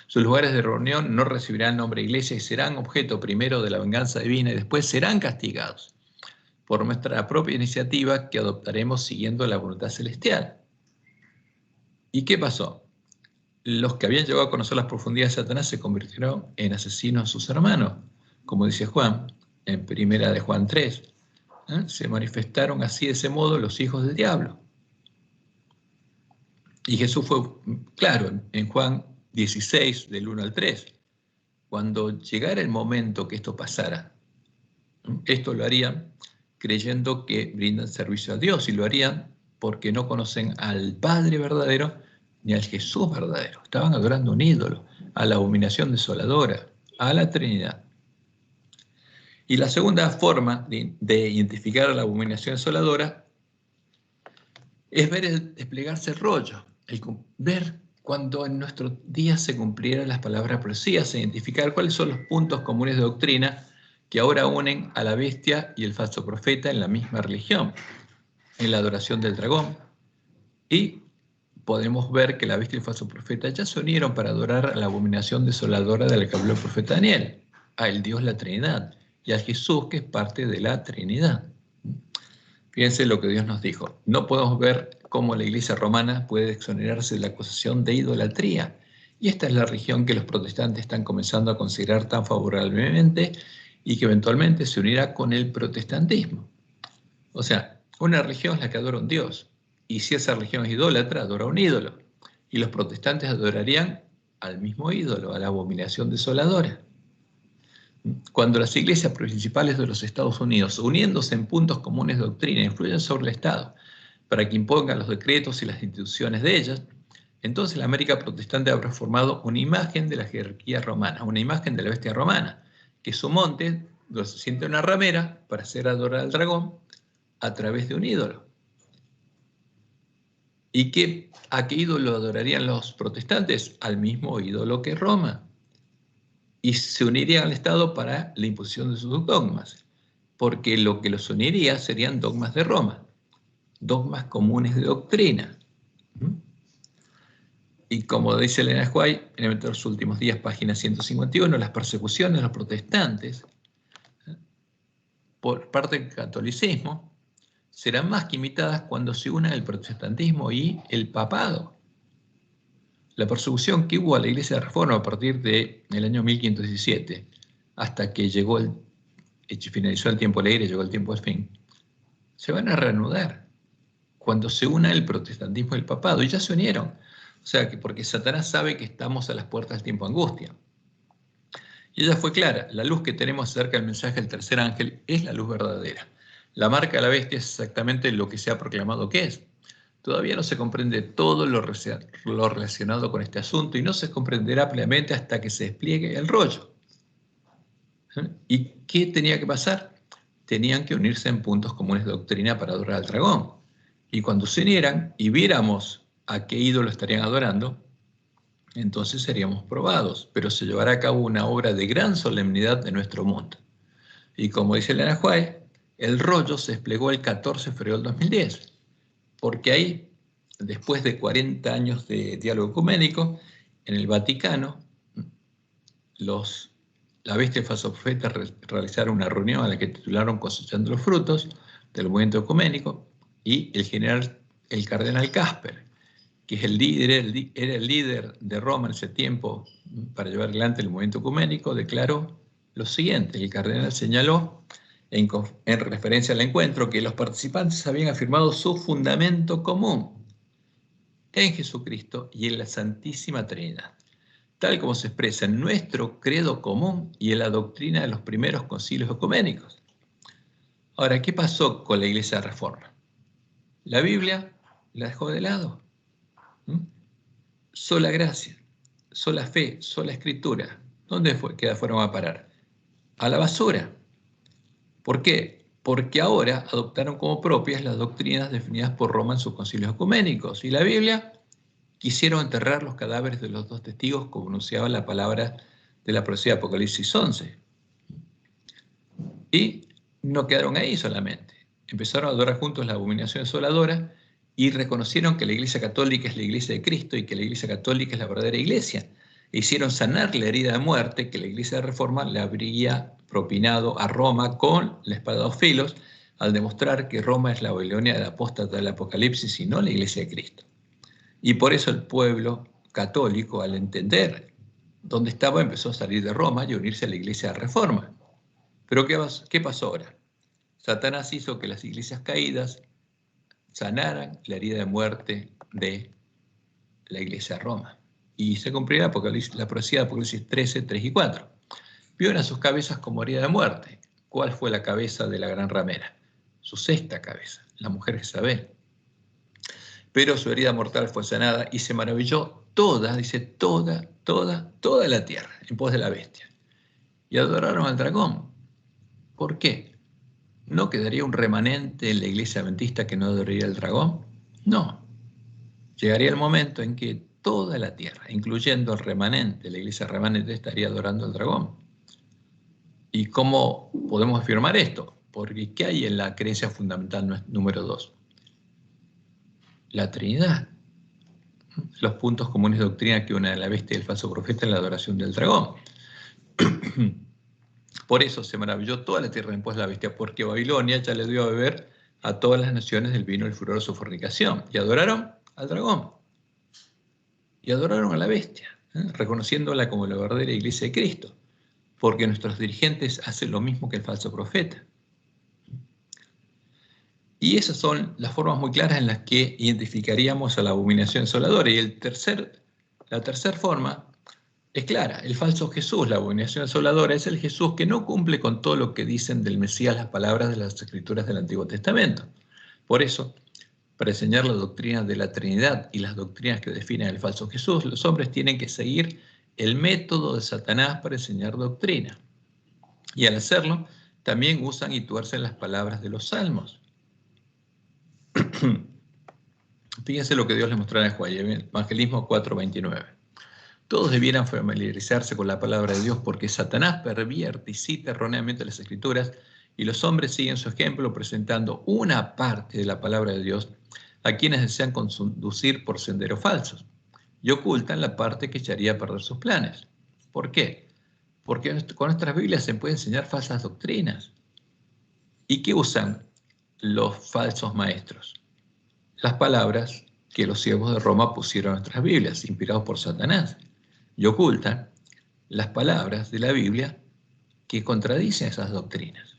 Sus lugares de reunión no recibirán nombre de iglesia y serán objeto primero de la venganza divina y después serán castigados por nuestra propia iniciativa que adoptaremos siguiendo la voluntad celestial. ¿Y qué pasó? Los que habían llegado a conocer las profundidades de Satanás se convirtieron en asesinos a sus hermanos, como dice Juan, en primera de Juan 3. Se manifestaron así de ese modo los hijos del diablo. Y Jesús fue claro en Juan 16, del 1 al 3. Cuando llegara el momento que esto pasara, esto lo harían creyendo que brindan servicio a Dios, y lo harían porque no conocen al Padre verdadero ni al Jesús verdadero. Estaban adorando un ídolo, a la abominación desoladora, a la Trinidad. Y la segunda forma de identificar a la abominación desoladora es ver el desplegarse el rollo, ver cuando en nuestros días se cumplieran las palabras profecías, identificar cuáles son los puntos comunes de doctrina que ahora unen a la bestia y el falso profeta en la misma religión, en la adoración del dragón. Y podemos ver que la bestia y el falso profeta ya se unieron para adorar a la abominación desoladora de la que habló el profeta Daniel, al Dios la Trinidad, y a Jesús, que es parte de la Trinidad. Fíjense lo que Dios nos dijo. No podemos ver cómo la Iglesia romana puede exonerarse de la acusación de idolatría. Y esta es la religión que los protestantes están comenzando a considerar tan favorablemente y que eventualmente se unirá con el protestantismo. O sea, una religión es la que adora a un Dios. Y si esa religión es idólatra, adora a un ídolo. Y los protestantes adorarían al mismo ídolo, a la abominación desoladora. Cuando las iglesias principales de los Estados Unidos, uniéndose en puntos comunes de doctrina, influyen sobre el Estado para que impongan los decretos y las instituciones de ellas, entonces la América protestante habrá formado una imagen de la jerarquía romana, una imagen de la bestia romana, que su monte donde se siente una ramera para hacer adorar al dragón a través de un ídolo. ¿Y a qué ídolo adorarían los protestantes? Al mismo ídolo que Roma. Y se unirían al Estado para la imposición de sus dogmas, porque lo que los uniría serían dogmas de Roma, dogmas comunes de doctrina. Y como dice Elena White, en el Evento de los Últimos Días, página 151, las persecuciones de los protestantes por parte del catolicismo serán más que imitadas cuando se unan el protestantismo y el papado. La persecución que hubo a la Iglesia de Reforma a partir del año 1517, hasta que finalizó el tiempo alegre, llegó el tiempo del fin, se van a reanudar cuando se una el protestantismo y el papado, y ya se unieron. O sea, que porque Satanás sabe que estamos a las puertas del tiempo de angustia. Y ella fue clara: la luz que tenemos acerca del mensaje del tercer ángel es la luz verdadera. La marca de la bestia es exactamente lo que se ha proclamado que es. Todavía no se comprende todo lo relacionado con este asunto y no se comprenderá plenamente hasta que se despliegue el rollo. ¿Y qué tenía que pasar? Tenían que unirse en puntos comunes de doctrina para adorar al dragón. Y cuando se unieran y viéramos a qué ídolo estarían adorando, entonces seríamos probados, pero se llevará a cabo una obra de gran solemnidad de nuestro mundo. Y como dice Elena White, el rollo se desplegó el 14 de febrero del 2010, porque ahí, después de 40 años de diálogo ecuménico, en el Vaticano, la bestia y el falso profeta realizaron una reunión a la que titularon Cosechando los frutos del movimiento ecuménico, y el general el cardenal Casper, que es era el líder de Roma en ese tiempo para llevar adelante el movimiento ecuménico, declaró lo siguiente. El cardenal señaló, en referencia al encuentro, que los participantes habían afirmado su fundamento común en Jesucristo y en la Santísima Trinidad, tal como se expresa en nuestro credo común y en la doctrina de los primeros concilios ecuménicos. Ahora, ¿qué pasó con la Iglesia de Reforma? La Biblia la dejó de lado. Sola gracia, sola fe, sola escritura. ¿Dónde fueron a parar? A la basura. ¿Por qué? Porque ahora adoptaron como propias las doctrinas definidas por Roma en sus concilios ecuménicos. Y la Biblia quisieron enterrar los cadáveres de los dos testigos, como anunciaba la palabra de la profecía de Apocalipsis 11. Y no quedaron ahí solamente. Empezaron a adorar juntos la abominación desoladora y reconocieron que la Iglesia Católica es la Iglesia de Cristo y que la Iglesia Católica es la verdadera Iglesia. E hicieron sanar la herida de muerte que la Iglesia de Reforma le habría propinado a Roma con la espada de dos filos, al demostrar que Roma es la Babilonia del apóstata del Apocalipsis y no la Iglesia de Cristo. Y por eso el pueblo católico, al entender dónde estaba, empezó a salir de Roma y a unirse a la Iglesia de Reforma. Pero ¿qué pasó ahora? Satanás hizo que las iglesias caídas sanaran la herida de muerte de la Iglesia de Roma. Y se cumplió la profecía de Apocalipsis 13, 3 y 4. Vieron a sus cabezas como herida de muerte. ¿Cuál fue la cabeza de la gran ramera? Su sexta cabeza, la mujer Jezabel. Pero su herida mortal fue sanada y se maravilló toda, dice toda la tierra en pos de la bestia. Y adoraron al dragón. ¿Por qué? ¿No quedaría un remanente en la iglesia adventista que no adoraría al dragón? No. Llegaría el momento en que toda la tierra, incluyendo el remanente, la iglesia remanente, estaría adorando al dragón. ¿Y cómo podemos afirmar esto? Porque ¿qué hay en la creencia fundamental número 2? La Trinidad. Los puntos comunes de doctrina que unen a la bestia y el falso profeta en la adoración del dragón. Por eso se maravilló toda la tierra en pos de la bestia, porque Babilonia ya le dio a beber a todas las naciones del vino del furor de su fornicación. Y adoraron al dragón. Y adoraron a la bestia, reconociéndola como la verdadera iglesia de Cristo. Porque nuestros dirigentes hacen lo mismo que el falso profeta. Y esas son las formas muy claras en las que identificaríamos a la abominación desoladora. Y la tercera forma es clara. El falso Jesús, la abominación desoladora, es el Jesús que no cumple con todo lo que dicen del Mesías las palabras de las Escrituras del Antiguo Testamento. Por eso, para enseñar la doctrina de la Trinidad y las doctrinas que definen el falso Jesús, los hombres tienen que seguir el método de Satanás para enseñar doctrina. Y al hacerlo, también usan y tuercen las palabras de los salmos. Fíjense lo que Dios les mostró en el Evangelismo 4:29. Todos debieran familiarizarse con la palabra de Dios porque Satanás pervierte y cita erróneamente las Escrituras y los hombres siguen su ejemplo presentando una parte de la palabra de Dios a quienes desean conducir por senderos falsos y ocultan la parte que echaría a perder sus planes. ¿Por qué? Porque con nuestras Biblias se pueden enseñar falsas doctrinas. ¿Y qué usan los falsos maestros? Las palabras que los siervos de Roma pusieron en nuestras Biblias, inspirados por Satanás, y ocultan las palabras de la Biblia que contradicen esas doctrinas.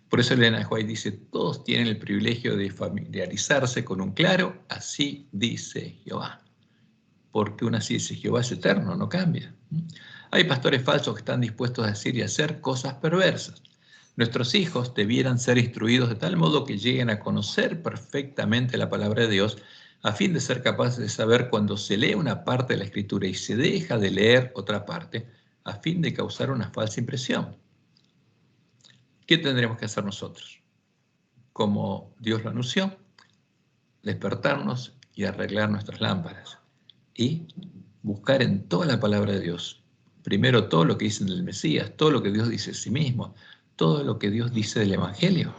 Por eso Elena White dice, todos tienen el privilegio de familiarizarse con un claro, así dice Jehová. Porque un así dice Jehová es eterno, no cambia. Hay pastores falsos que están dispuestos a decir y hacer cosas perversas. Nuestros hijos debieran ser instruidos de tal modo que lleguen a conocer perfectamente la palabra de Dios a fin de ser capaces de saber cuando se lee una parte de la Escritura y se deja de leer otra parte a fin de causar una falsa impresión. ¿Qué tendremos que hacer nosotros? Como Dios lo anunció, despertarnos y arreglar nuestras lámparas y buscar en toda la palabra de Dios, primero todo lo que dicen del Mesías, todo lo que Dios dice de sí mismo, todo lo que Dios dice del Evangelio.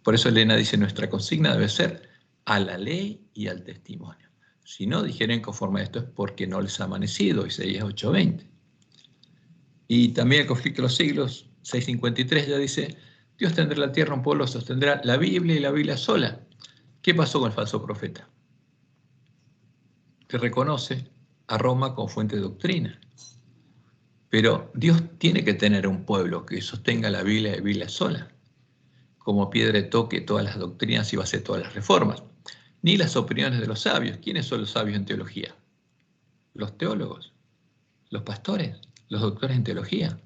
Por eso Elena dice, nuestra consigna debe ser a la ley y al testimonio. Si no dijeren conforme a esto es porque no les ha amanecido, Isaías 8:20. Y también el conflicto de los siglos, 6:53, ya dice, Dios tendrá la tierra, un pueblo sostendrá la Biblia y la Biblia sola. ¿Qué pasó con el falso profeta? Que reconoce a Roma como fuente de doctrina. Pero Dios tiene que tener un pueblo que sostenga la Biblia sola, como piedra de toque todas las doctrinas y base todas las reformas. Ni las opiniones de los sabios. ¿Quiénes son los sabios en teología? Los teólogos, los pastores, los doctores en teología.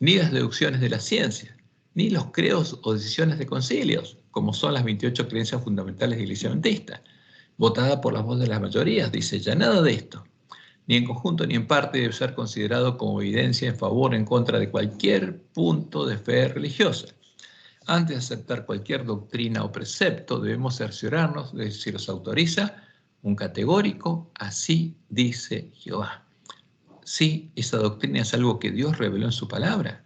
Ni las deducciones de la ciencia, ni los credos o decisiones de concilios, como son las 28 creencias fundamentales de la Iglesia Adventista, votada por la voz de las mayorías. Dice ya nada de esto, ni en conjunto ni en parte, debe ser considerado como evidencia en favor o en contra de cualquier punto de fe religiosa. Antes de aceptar cualquier doctrina o precepto, debemos cerciorarnos de si los autoriza un categórico, así dice Jehová. Sí, esa doctrina es algo que Dios reveló en su palabra.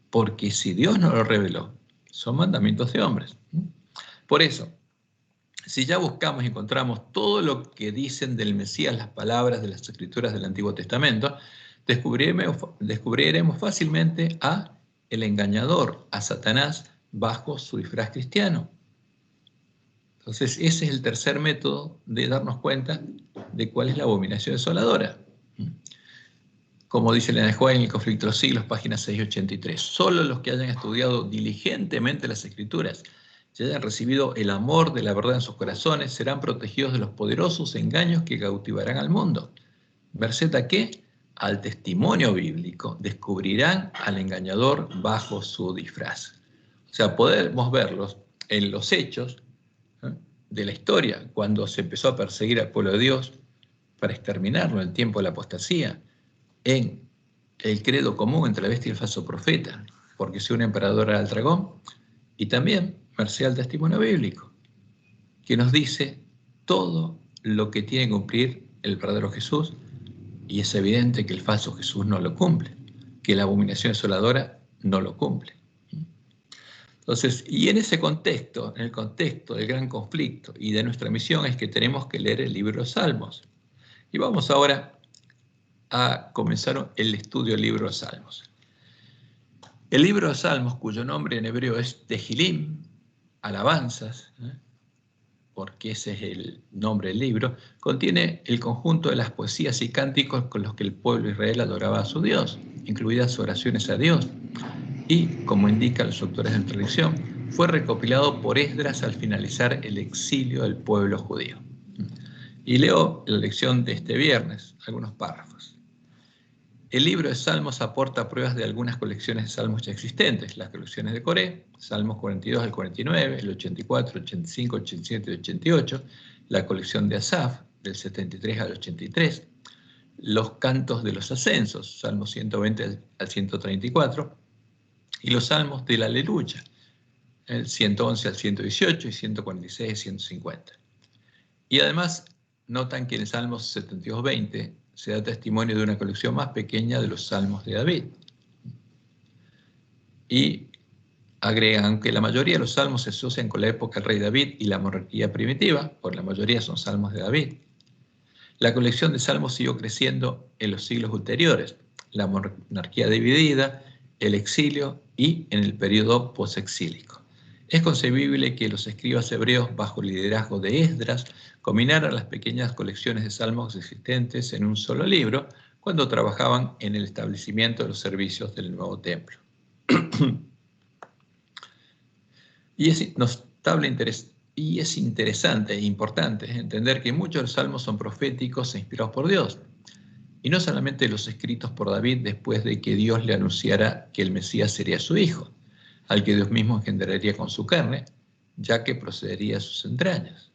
Porque si Dios no lo reveló, son mandamientos de hombres. Por eso, si ya buscamos y encontramos todo lo que dicen del Mesías las palabras de las Escrituras del Antiguo Testamento, descubriremos fácilmente a el engañador, a Satanás, bajo su disfraz cristiano. Entonces, ese es el tercer método de darnos cuenta de cuál es la abominación desoladora. Como dice Elena de White en El conflicto de los siglos, página 683. Solo los que hayan estudiado diligentemente las Escrituras y hayan recibido el amor de la verdad en sus corazones serán protegidos de los poderosos engaños que cautivarán al mundo. ¿Merced a qué? Al testimonio bíblico. Descubrirán al engañador bajo su disfraz. O sea, podemos verlos en los hechos de la historia, cuando se empezó a perseguir al pueblo de Dios para exterminarlo en el tiempo de la apostasía, en el credo común entre la bestia y el falso profeta, porque si un emperador era el dragón, y también merced al testimonio bíblico, que nos dice todo lo que tiene que cumplir el verdadero Jesús, y es evidente que el falso Jesús no lo cumple, que la abominación desoladora no lo cumple. Entonces, y en ese contexto, en el contexto del gran conflicto y de nuestra misión, es que tenemos que leer el libro de los Salmos. Y vamos ahora a comenzar el estudio del libro de los Salmos. El libro de los Salmos, cuyo nombre en hebreo es Tehilim, alabanzas, porque ese es el nombre del libro, contiene el conjunto de las poesías y cánticos con los que el pueblo de Israel adoraba a su Dios, incluidas oraciones a Dios. Y, como indican los autores de la tradición, fue recopilado por Esdras al finalizar el exilio del pueblo judío. Y leo la lección de este viernes, algunos párrafos. El libro de Salmos aporta pruebas de algunas colecciones de salmos ya existentes, las colecciones de Coré, Salmos 42 al 49, el 84, 85, 87 y 88, la colección de Asaf, del 73 al 83, los cantos de los ascensos, Salmos 120 al 134, y los salmos del Aleluya, el 111 al 118 y 146 al 150. Y además notan que en el Salmo 72:20 se da testimonio de una colección más pequeña de los salmos de David. Y agregan, aunque la mayoría de los salmos se asocian con la época del rey David y la monarquía primitiva, por la mayoría son salmos de David. La colección de salmos siguió creciendo en los siglos ulteriores, la monarquía dividida, el exilio y en el periodo posexílico. Es concebible que los escribas hebreos, bajo el liderazgo de Esdras, combinaran las pequeñas colecciones de salmos existentes en un solo libro cuando trabajaban en el establecimiento de los servicios del nuevo templo. Y es interesante e importante entender que muchos de los salmos son proféticos e inspirados por Dios. Y no solamente los escritos por David después de que Dios le anunciara que el Mesías sería su hijo, al que Dios mismo engendraría con su carne, ya que procedería de sus entrañas.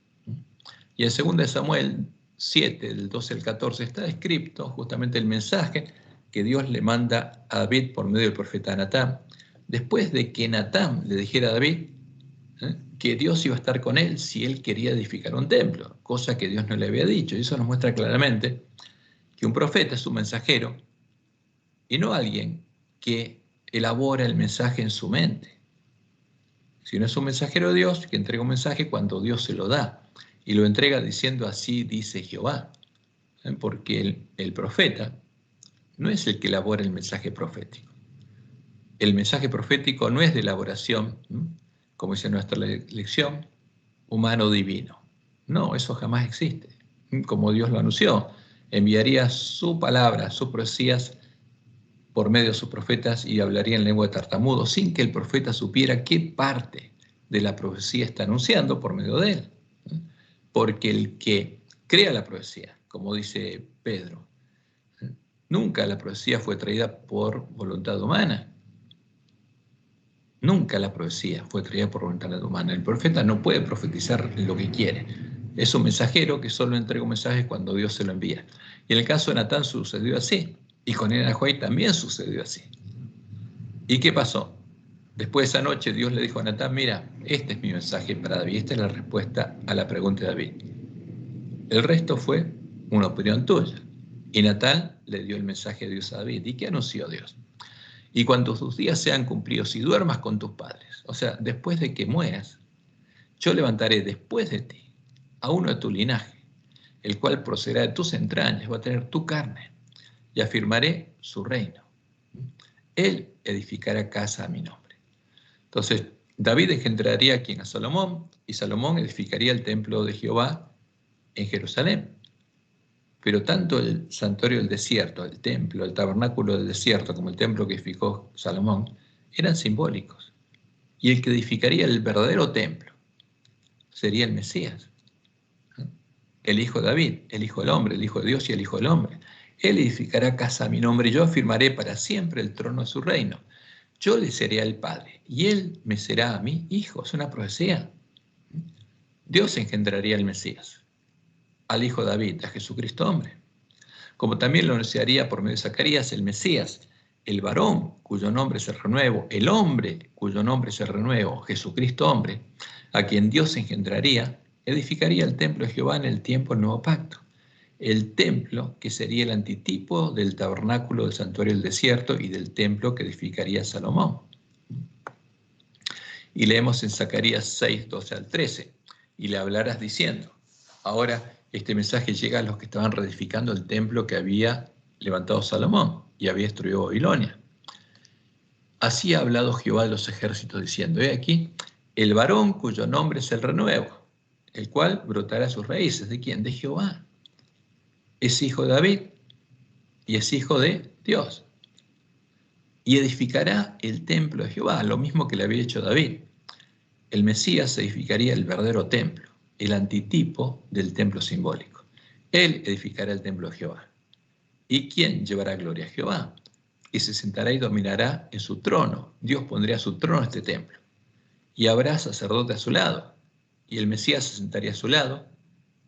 Y en 2 Samuel 7, del 12 al 14, está descrito justamente el mensaje que Dios le manda a David por medio del profeta Natán, después de que Natán le dijera a David que Dios iba a estar con él si él quería edificar un templo, cosa que Dios no le había dicho. Y eso nos muestra claramente que un profeta es un mensajero y no alguien que elabora el mensaje en su mente, sino es un mensajero de Dios que entrega un mensaje cuando Dios se lo da y lo entrega diciendo así dice Jehová, porque el profeta no es el que elabora el mensaje profético. El mensaje profético no es de elaboración, como dice nuestra lección, humano divino. No, eso jamás existe. Como Dios lo anunció, enviaría su palabra, sus profecías por medio de sus profetas y hablaría en lengua de tartamudo sin que el profeta supiera qué parte de la profecía está anunciando por medio de él. Porque el que crea la profecía, como dice Pedro, nunca la profecía fue traída por voluntad humana. Nunca la profecía fue traída por voluntad humana. El profeta no puede profetizar lo que quiere. Es un mensajero que solo entrega un mensaje cuando Dios se lo envía. Y en el caso de Natán sucedió así. Y con Elena White también sucedió así. ¿Y qué pasó? Después de esa noche Dios le dijo a Natán, mira, este es mi mensaje para David. Esta es la respuesta a la pregunta de David. El resto fue una opinión tuya. Y Natán le dio el mensaje de Dios a David. ¿Y qué anunció Dios? Y cuando tus días sean cumplidos y duermas con tus padres, o sea, después de que mueras, yo levantaré después de ti a uno de tu linaje, el cual procederá de tus entrañas, va a tener tu carne, y afirmaré su reino. Él edificará casa a mi nombre. Entonces, David engendraría a quien a Salomón, y Salomón edificaría el templo de Jehová en Jerusalén. Pero tanto el santuario del desierto, el templo, el tabernáculo del desierto, como el templo que edificó Salomón, eran simbólicos. Y el que edificaría el verdadero templo sería el Mesías, el Hijo de David, el Hijo del Hombre, el Hijo de Dios y el Hijo del Hombre. Él edificará casa a mi nombre y yo afirmaré para siempre el trono de su reino. Yo le seré el Padre y él me será a mí hijo. Es una profecía. Dios engendraría al Mesías, al Hijo de David, a Jesucristo hombre. Como también lo anunciaría por medio de Zacarías, el Mesías, el varón cuyo nombre es el renuevo, el hombre cuyo nombre es el renuevo, Jesucristo hombre, a quien Dios engendraría, edificaría el templo de Jehová en el tiempo del nuevo pacto. El templo que sería el antitipo del tabernáculo del santuario del desierto y del templo que edificaría Salomón. Y leemos en Zacarías 6, 12 al 13, y le hablarás diciendo, ahora este mensaje llega a los que estaban reedificando el templo que había levantado Salomón y había destruido Babilonia. Así ha hablado Jehová de los ejércitos diciendo, he aquí, el varón cuyo nombre es el renuevo, el cual brotará sus raíces. ¿De quién? De Jehová. Es hijo de David y es hijo de Dios. Y edificará el templo de Jehová, lo mismo que le había hecho David. El Mesías edificaría el verdadero templo, el antitipo del templo simbólico. Él edificará el templo de Jehová. ¿Y quién llevará gloria a Jehová? Y se sentará y dominará en su trono. Dios pondría su trono en este templo. Y habrá sacerdote a su lado. Y el Mesías se sentaría a su lado.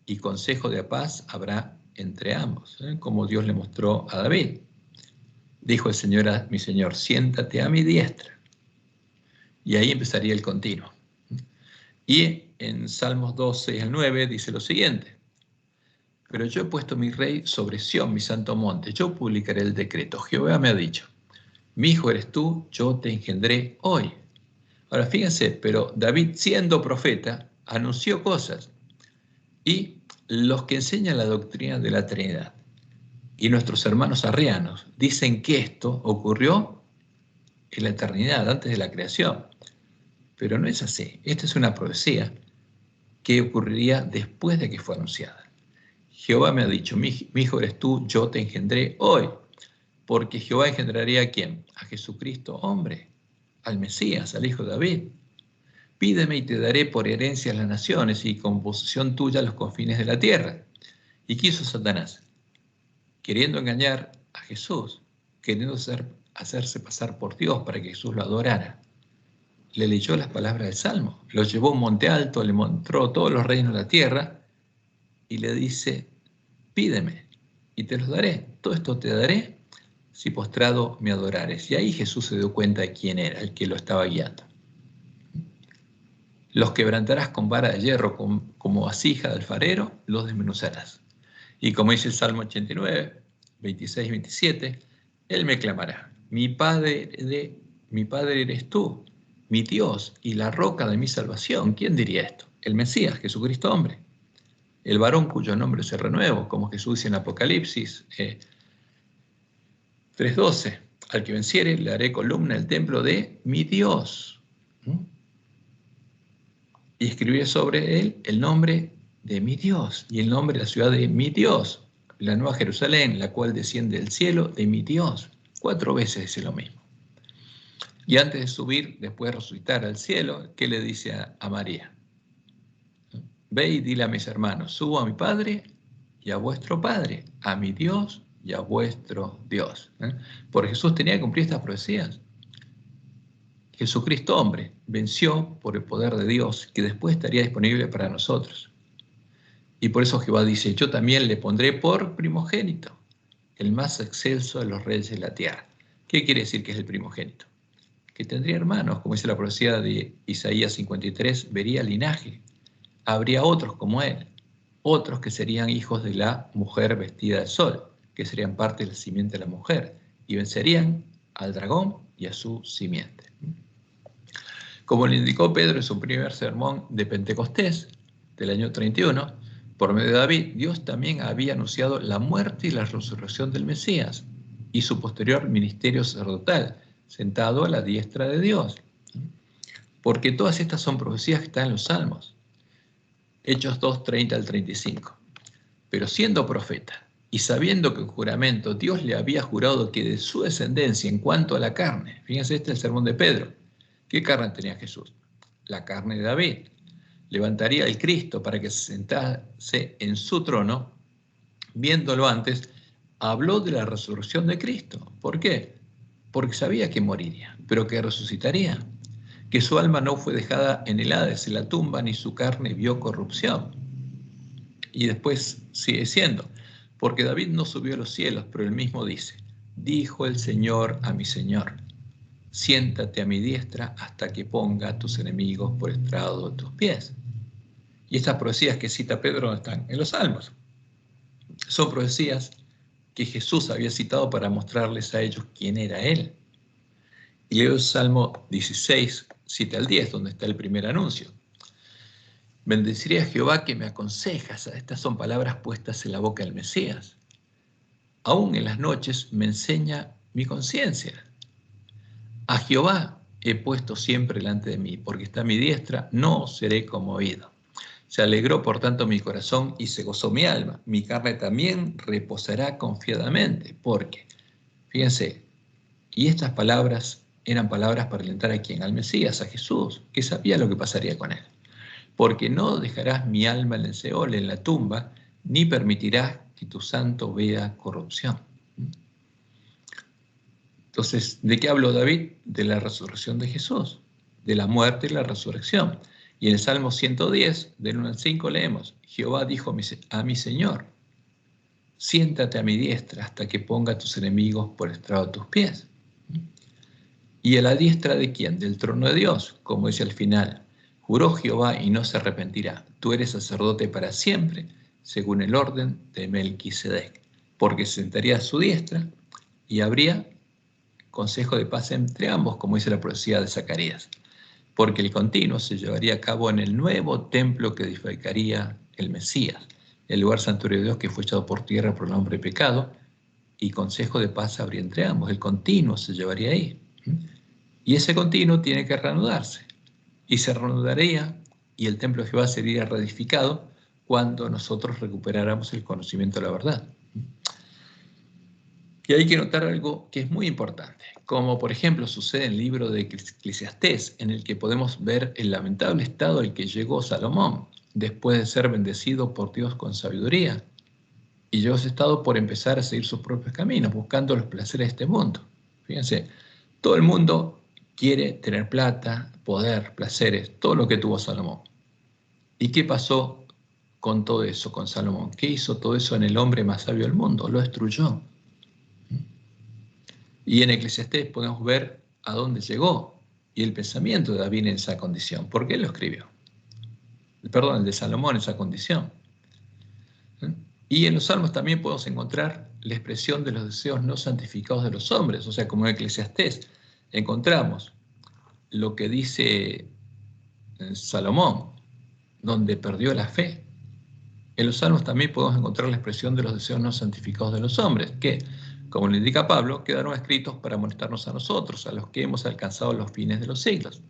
Y consejo de paz habrá entre ambos, como Dios le mostró a David. Dijo el Señor a mi Señor, siéntate a mi diestra. Y ahí empezaría el continuo. Y en Salmos 2, 6 al 9 dice lo siguiente, pero yo he puesto mi rey sobre Sión, mi santo monte, yo publicaré el decreto. Jehová me ha dicho, mi hijo eres tú, yo te engendré hoy. Ahora fíjense, pero David siendo profeta anunció cosas y los que enseñan la doctrina de la Trinidad y nuestros hermanos arrianos dicen que esto ocurrió en la eternidad, antes de la creación. Pero no es así, esta es una profecía que ocurriría después de que fue anunciada. Jehová me ha dicho, mi hijo eres tú, yo te engendré hoy, porque Jehová engendraría ¿a quién? A Jesucristo, hombre, al Mesías, al Hijo de David. Pídeme y te daré por herencia a las naciones y con posesión tuya los confines de la tierra. Y quiso Satanás, queriendo engañar a Jesús, queriendo hacerse pasar por Dios para que Jesús lo adorara. Le leyó las palabras del Salmo, lo llevó a un monte alto, le mostró todos los reinos de la tierra y le dice, pídeme y te los daré. Todo esto te daré si postrado me adorares. Y ahí Jesús se dio cuenta de quién era el que lo estaba guiando. Los quebrantarás con vara de hierro, como vasija de alfarero, los desmenuzarás. Y como dice el Salmo 89, 26 y 27, Él me clamará, mi Padre eres tú, mi Dios y la roca de mi salvación. ¿Quién diría esto? El Mesías, Jesucristo hombre. El varón cuyo nombre es el renuevo, como Jesús dice en Apocalipsis 3:12, al que venciere le haré columna el templo de mi Dios. y escribiré sobre él el nombre de mi Dios y el nombre de la ciudad de mi Dios, la nueva Jerusalén, la cual desciende del cielo de mi Dios. 4 veces dice lo mismo. Y antes de subir, después de resucitar al cielo, ¿qué le dice a María? Ve y dile a mis hermanos, subo a mi Padre y a vuestro Padre, a mi Dios y a vuestro Dios. Porque Jesús tenía que cumplir estas profecías. Jesucristo hombre venció por el poder de Dios que después estaría disponible para nosotros. Y por eso Jehová dice, yo también le pondré por primogénito, el más excelso de los reyes de la tierra. ¿Qué quiere decir que es el primogénito? Que tendría hermanos, como dice la profecía de Isaías 53, vería linaje. Habría otros como él, otros que serían hijos de la mujer vestida de sol, que serían parte de la simiente de la mujer, y vencerían al dragón y a su simiente. Como le indicó Pedro en su primer sermón de Pentecostés, del año 31, por medio de David, Dios también había anunciado la muerte y la resurrección del Mesías y su posterior ministerio sacerdotal, sentado a la diestra de Dios. Porque todas estas son profecías que están en los Salmos. Hechos 2, 30 al 35. Pero siendo profeta y sabiendo que en juramento Dios le había jurado que de su descendencia en cuanto a la carne, fíjense, este es el sermón de Pedro. ¿Qué carne tenía Jesús? La carne de David. Levantaría el Cristo para que se sentase en su trono, viéndolo antes, habló de la resurrección de Cristo. ¿Por qué? Porque sabía que moriría, pero que resucitaría, que su alma no fue dejada en el Hades, en la tumba, ni su carne vio corrupción. Y después sigue diciendo, porque David no subió a los cielos, pero él mismo dice, dijo el Señor a mi Señor, siéntate a mi diestra hasta que ponga a tus enemigos por estrado de tus pies. Y estas profecías que cita Pedro no están en los Salmos. Son profecías que Jesús había citado para mostrarles a ellos quién era Él. Y leo el Salmo 16, 7 al 10, donde está el primer anuncio. Bendeciré a Jehová que me aconsejas. Estas son palabras puestas en la boca del Mesías. Aún en las noches me enseña mi conciencia. A Jehová he puesto siempre delante de mí, porque está a mi diestra, no seré conmovido. Se alegró por tanto mi corazón y se gozó mi alma. Mi carne también reposará confiadamente, porque, fíjense, y estas palabras eran palabras para alentar a quien, al Mesías, a Jesús, que sabía lo que pasaría con él. Porque no dejarás mi alma en el Seol, en la tumba, ni permitirás que tu santo vea corrupción. Entonces, ¿de qué habló David? De la resurrección de Jesús, de la muerte y la resurrección. Y en el Salmo 110, del 1 al 5, leemos, Jehová dijo a mi Señor, siéntate a mi diestra hasta que ponga a tus enemigos por estrado de tus pies. ¿Y a la diestra de quién? Del trono de Dios, como dice al final, juró Jehová y no se arrepentirá, tú eres sacerdote para siempre, según el orden de Melquisedec, porque se sentaría a su diestra y habría consejo de paz entre ambos, como dice la profecía de Zacarías, porque el continuo se llevaría a cabo en el nuevo templo que edificaría el Mesías, el lugar santuario de Dios que fue echado por tierra por el hombre pecado, y consejo de paz habría entre ambos, el continuo se llevaría ahí. Y ese continuo tiene que reanudarse, y se reanudaría, y el templo de Jehová sería reedificado cuando nosotros recuperáramos el conocimiento de la verdad. Y hay que notar algo que es muy importante, como por ejemplo sucede en el libro de Eclesiastés, en el que podemos ver el lamentable estado al que llegó Salomón, después de ser bendecido por Dios con sabiduría. Y llegó ese estado por empezar a seguir sus propios caminos, buscando los placeres de este mundo. Fíjense, todo el mundo quiere tener plata, poder, placeres, todo lo que tuvo Salomón. ¿Y qué pasó con todo eso, con Salomón? ¿Qué hizo todo eso en el hombre más sabio del mundo? Lo destruyó. Y en Eclesiastés podemos ver a dónde llegó y el pensamiento de David en esa condición. ¿Por qué lo escribió? Perdón, el de Salomón en esa condición. Y en los Salmos también podemos encontrar la expresión de los deseos no santificados de los hombres. O sea, como en Eclesiastés encontramos lo que dice Salomón, donde perdió la fe. En los Salmos también podemos encontrar la expresión de los deseos no santificados de los hombres, que, como le indica Pablo, quedaron escritos para amonestarnos a nosotros, a los que hemos alcanzado los fines de los siglos.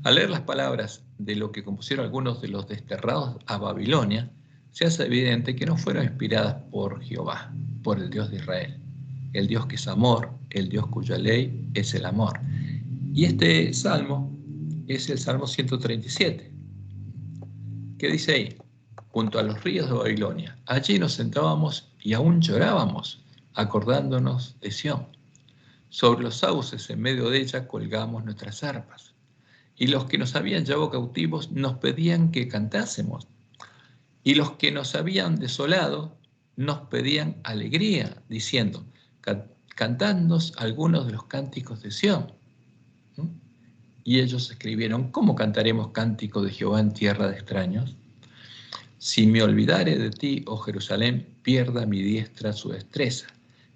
Al leer las palabras de lo que compusieron algunos de los desterrados a Babilonia, se hace evidente que no fueron inspiradas por Jehová, por el Dios de Israel, el Dios que es amor, el Dios cuya ley es el amor. Y este salmo es el Salmo 137, que dice ahí: junto a los ríos de Babilonia, allí nos sentábamos y aún llorábamos, acordándonos de Sión. Sobre los sauces en medio de ella colgamos nuestras arpas. Y los que nos habían llevado cautivos nos pedían que cantásemos. Y los que nos habían desolado nos pedían alegría, diciendo: cantadnos algunos de los cánticos de Sión. Y ellos escribieron: ¿cómo cantaremos cántico de Jehová en tierra de extraños? Si me olvidare de ti, oh Jerusalén, pierda mi diestra su destreza.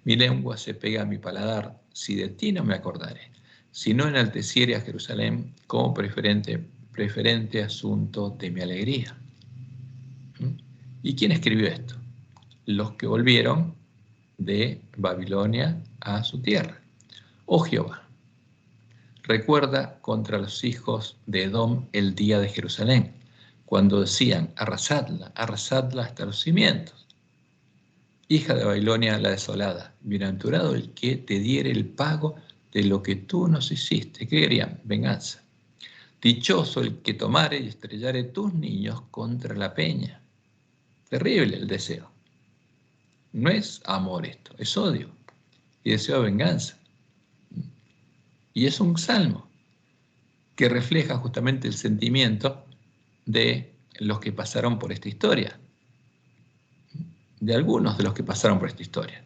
Mi lengua se pega a mi paladar, si de ti no me acordaré. Si no enalteciere a Jerusalén como preferente asunto de mi alegría. ¿Y quién escribió esto? Los que volvieron de Babilonia a su tierra. Oh Jehová, recuerda contra los hijos de Edom el día de Jerusalén, cuando decían: arrasadla hasta los cimientos. Hija de Babilonia la desolada, bienaventurado el que te diere el pago de lo que tú nos hiciste. ¿Qué querían? Venganza. Dichoso el que tomare y estrellare tus niños contra la peña. Terrible el deseo. No es amor esto, es odio y deseo de venganza. Y es un salmo que refleja justamente el sentimiento de los que pasaron por esta historia, de algunos de los que pasaron por esta historia.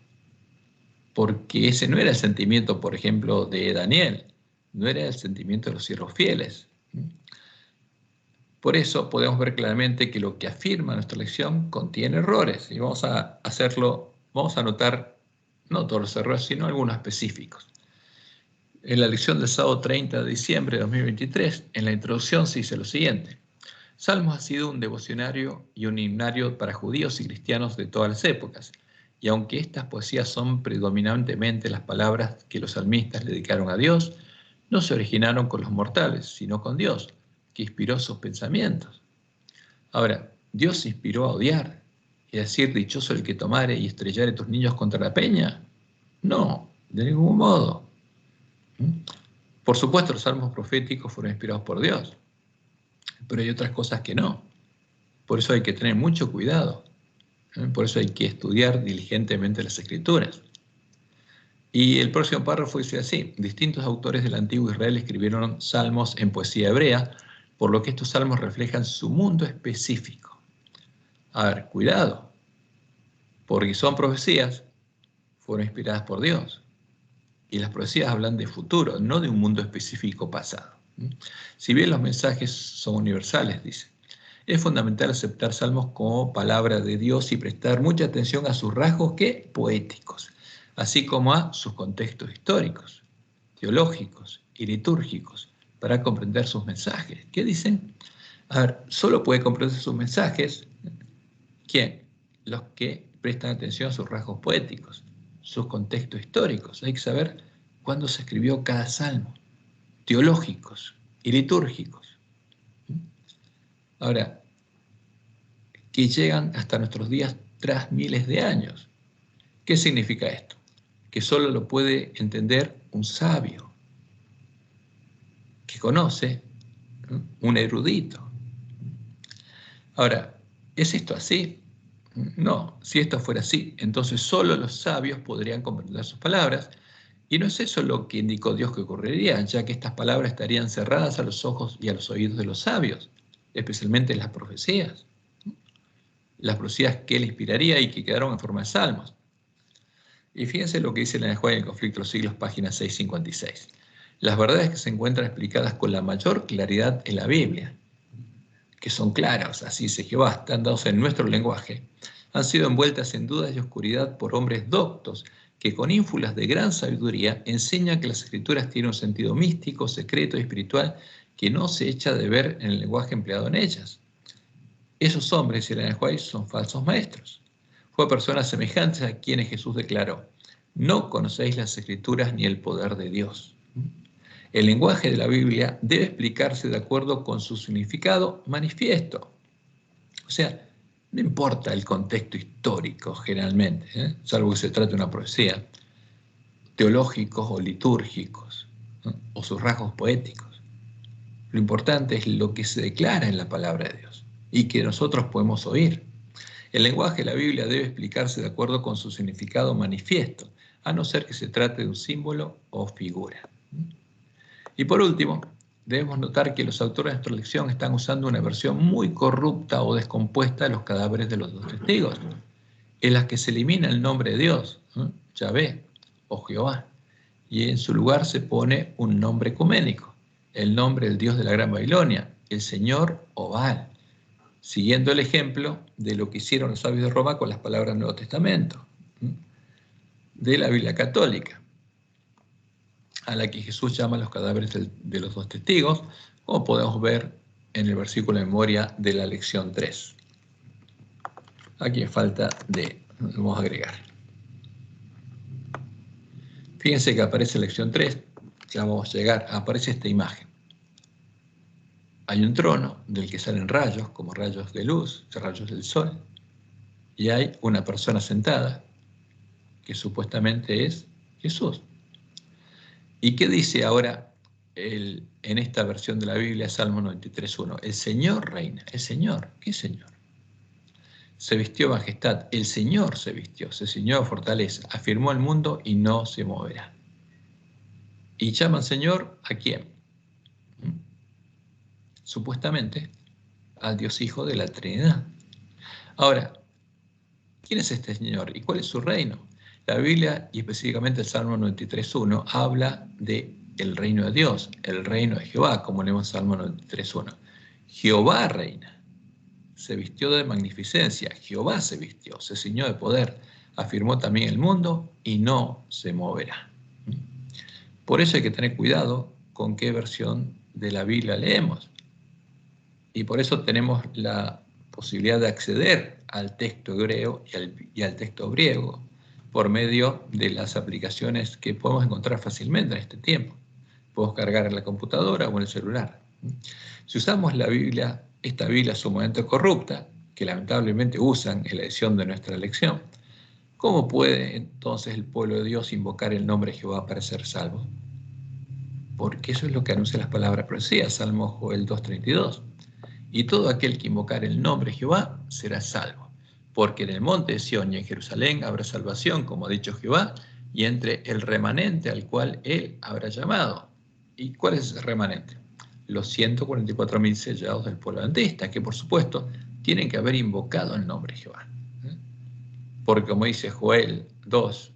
Porque ese no era el sentimiento, por ejemplo, de Daniel, no era el sentimiento de los siervos fieles. Por eso podemos ver claramente que lo que afirma nuestra lección contiene errores, y vamos a anotar no todos los errores, sino algunos específicos. En la lección del sábado 30 de diciembre de 2023, en la introducción se dice lo siguiente: Salmos ha sido un devocionario y un himnario para judíos y cristianos de todas las épocas, y aunque estas poesías son predominantemente las palabras que los salmistas le dedicaron a Dios, no se originaron con los mortales, sino con Dios, que inspiró sus pensamientos. Ahora, ¿Dios se inspiró a odiar y a decir: dichoso el que tomare y estrellare tus niños contra la peña? No, de ningún modo. Por supuesto, los salmos proféticos fueron inspirados por Dios, pero hay otras cosas que no. Por eso hay que tener mucho cuidado. Por eso hay que estudiar diligentemente las Escrituras. Y el próximo párrafo dice así: distintos autores del antiguo Israel escribieron salmos en poesía hebrea, por lo que estos salmos reflejan su mundo específico. A ver, cuidado, porque son profecías, fueron inspiradas por Dios. Y las profecías hablan de futuro, no de un mundo específico pasado. Si bien los mensajes son universales, dice, es fundamental aceptar salmos como palabra de Dios y prestar mucha atención a sus rasgos poéticos, así como a sus contextos históricos, teológicos y litúrgicos, para comprender sus mensajes. ¿Qué dicen? A ver, solo puede comprender sus mensajes ¿quién? Los que prestan atención a sus rasgos poéticos, sus contextos históricos. Hay que saber cuándo se escribió cada salmo, teológicos y litúrgicos. Ahora, que llegan hasta nuestros días tras miles de años. ¿Qué significa esto? Que solo lo puede entender un sabio, que conoce, un erudito. Ahora, ¿es esto así? No, si esto fuera así, entonces solo los sabios podrían comprender sus palabras, y no es eso lo que indicó Dios que ocurriría, ya que estas palabras estarían cerradas a los ojos y a los oídos de los sabios, especialmente las profecías que él inspiraría y que quedaron en forma de salmos. Y fíjense lo que dice la Lenguaje del Conflicto de los Siglos, página 656. Las verdades que se encuentran explicadas con la mayor claridad en la Biblia, que son claras, así dice Jehová, están dados en nuestro lenguaje, han sido envueltas en dudas y oscuridad por hombres doctos que con ínfulas de gran sabiduría enseñan que las Escrituras tienen un sentido místico, secreto y espiritual que no se echa de ver en el lenguaje empleado en ellas. Esos hombres, y el lenguaje, son falsos maestros. Fue personas semejantes a quienes Jesús declaró: no conocéis las Escrituras ni el poder de Dios. El lenguaje de la Biblia debe explicarse de acuerdo con su significado manifiesto. O sea, no importa el contexto histórico generalmente, salvo que se trate de una profecía, teológicos o litúrgicos, o sus rasgos poéticos. Lo importante es lo que se declara en la palabra de Dios y que nosotros podemos oír. El lenguaje de la Biblia debe explicarse de acuerdo con su significado manifiesto, a no ser que se trate de un símbolo o figura. Y por último, debemos notar que los autores de nuestra lección están usando una versión muy corrupta o descompuesta de los cadáveres de los dos testigos, en las que se elimina el nombre de Dios, Yahvé o Jehová, y en su lugar se pone un nombre ecuménico, el nombre del Dios de la Gran Babilonia, el Señor o Baal, siguiendo el ejemplo de lo que hicieron los sabios de Roma con las palabras del Nuevo Testamento, de la Biblia católica, a la que Jesús llama los cadáveres de los dos testigos, como podemos ver en el versículo de memoria de la lección 3. Aquí falta de, lo vamos a agregar. Fíjense que aparece lección 3, ya vamos a llegar, aparece esta imagen. Hay un trono del que salen rayos, como rayos de luz, rayos del sol, y hay una persona sentada, que supuestamente es Jesús. ¿Y qué dice ahora en esta versión de la Biblia, Salmo 93.1? El Señor reina. ¿El Señor? ¿Qué Señor? Se vistió majestad. El Señor se vistió, se ciñó de fortaleza, afirmó el mundo y no se moverá. ¿Y llaman Señor a quién? Supuestamente al Dios Hijo de la Trinidad. Ahora, ¿quién es este Señor y cuál es su reino? La Biblia, y específicamente el Salmo 93.1, habla de el reino de Dios, el reino de Jehová, como leemos en Salmo 93.1. Jehová reina, se vistió de magnificencia, Jehová se vistió, se ciñó de poder, afirmó también el mundo y no se moverá. Por eso hay que tener cuidado con qué versión de la Biblia leemos. Y por eso tenemos la posibilidad de acceder al texto hebreo y al texto griego por medio de las aplicaciones que podemos encontrar fácilmente en este tiempo. Podemos cargar en la computadora o en el celular. Si usamos la Biblia, esta Biblia sumamente corrupta, que lamentablemente usan en la edición de nuestra lección, ¿cómo puede entonces el pueblo de Dios invocar el nombre de Jehová para ser salvo? Porque eso es lo que anuncia las palabras profecías, Salmo Joel 2.32. Y todo aquel que invocar el nombre de Jehová será salvo, porque en el monte de Sión y en Jerusalén habrá salvación, como ha dicho Jehová, y entre el remanente al cual él habrá llamado. ¿Y cuál es ese remanente? Los 144.000 sellados del pueblo adventista, que por supuesto tienen que haber invocado el nombre de Jehová. Porque como dice Joel 2,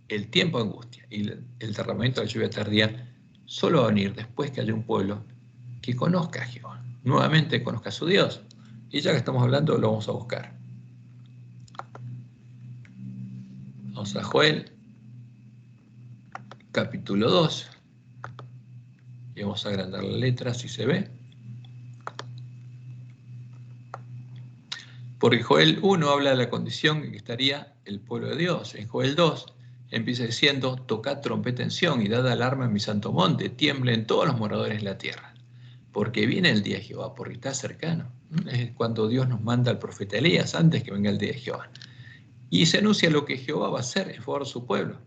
el tiempo de angustia y el derramamiento de la lluvia tardía solo va a venir después que haya un pueblo que conozca a Jehová, nuevamente conozca a su Dios. Y ya que estamos hablando, lo vamos a buscar. Vamos a Joel, capítulo 2. Y vamos a agrandar la letra, si se ve. Porque Joel 1 habla de la condición en que estaría el pueblo de Dios. En Joel 2 empieza diciendo, tocad trompeta en Sión y dad alarma en mi santo monte, tiemblen todos los moradores de la tierra. Porque viene el día de Jehová, porque está cercano. Es cuando Dios nos manda al profeta Elías, antes que venga el día de Jehová. Y se anuncia lo que Jehová va a hacer en favor de su pueblo.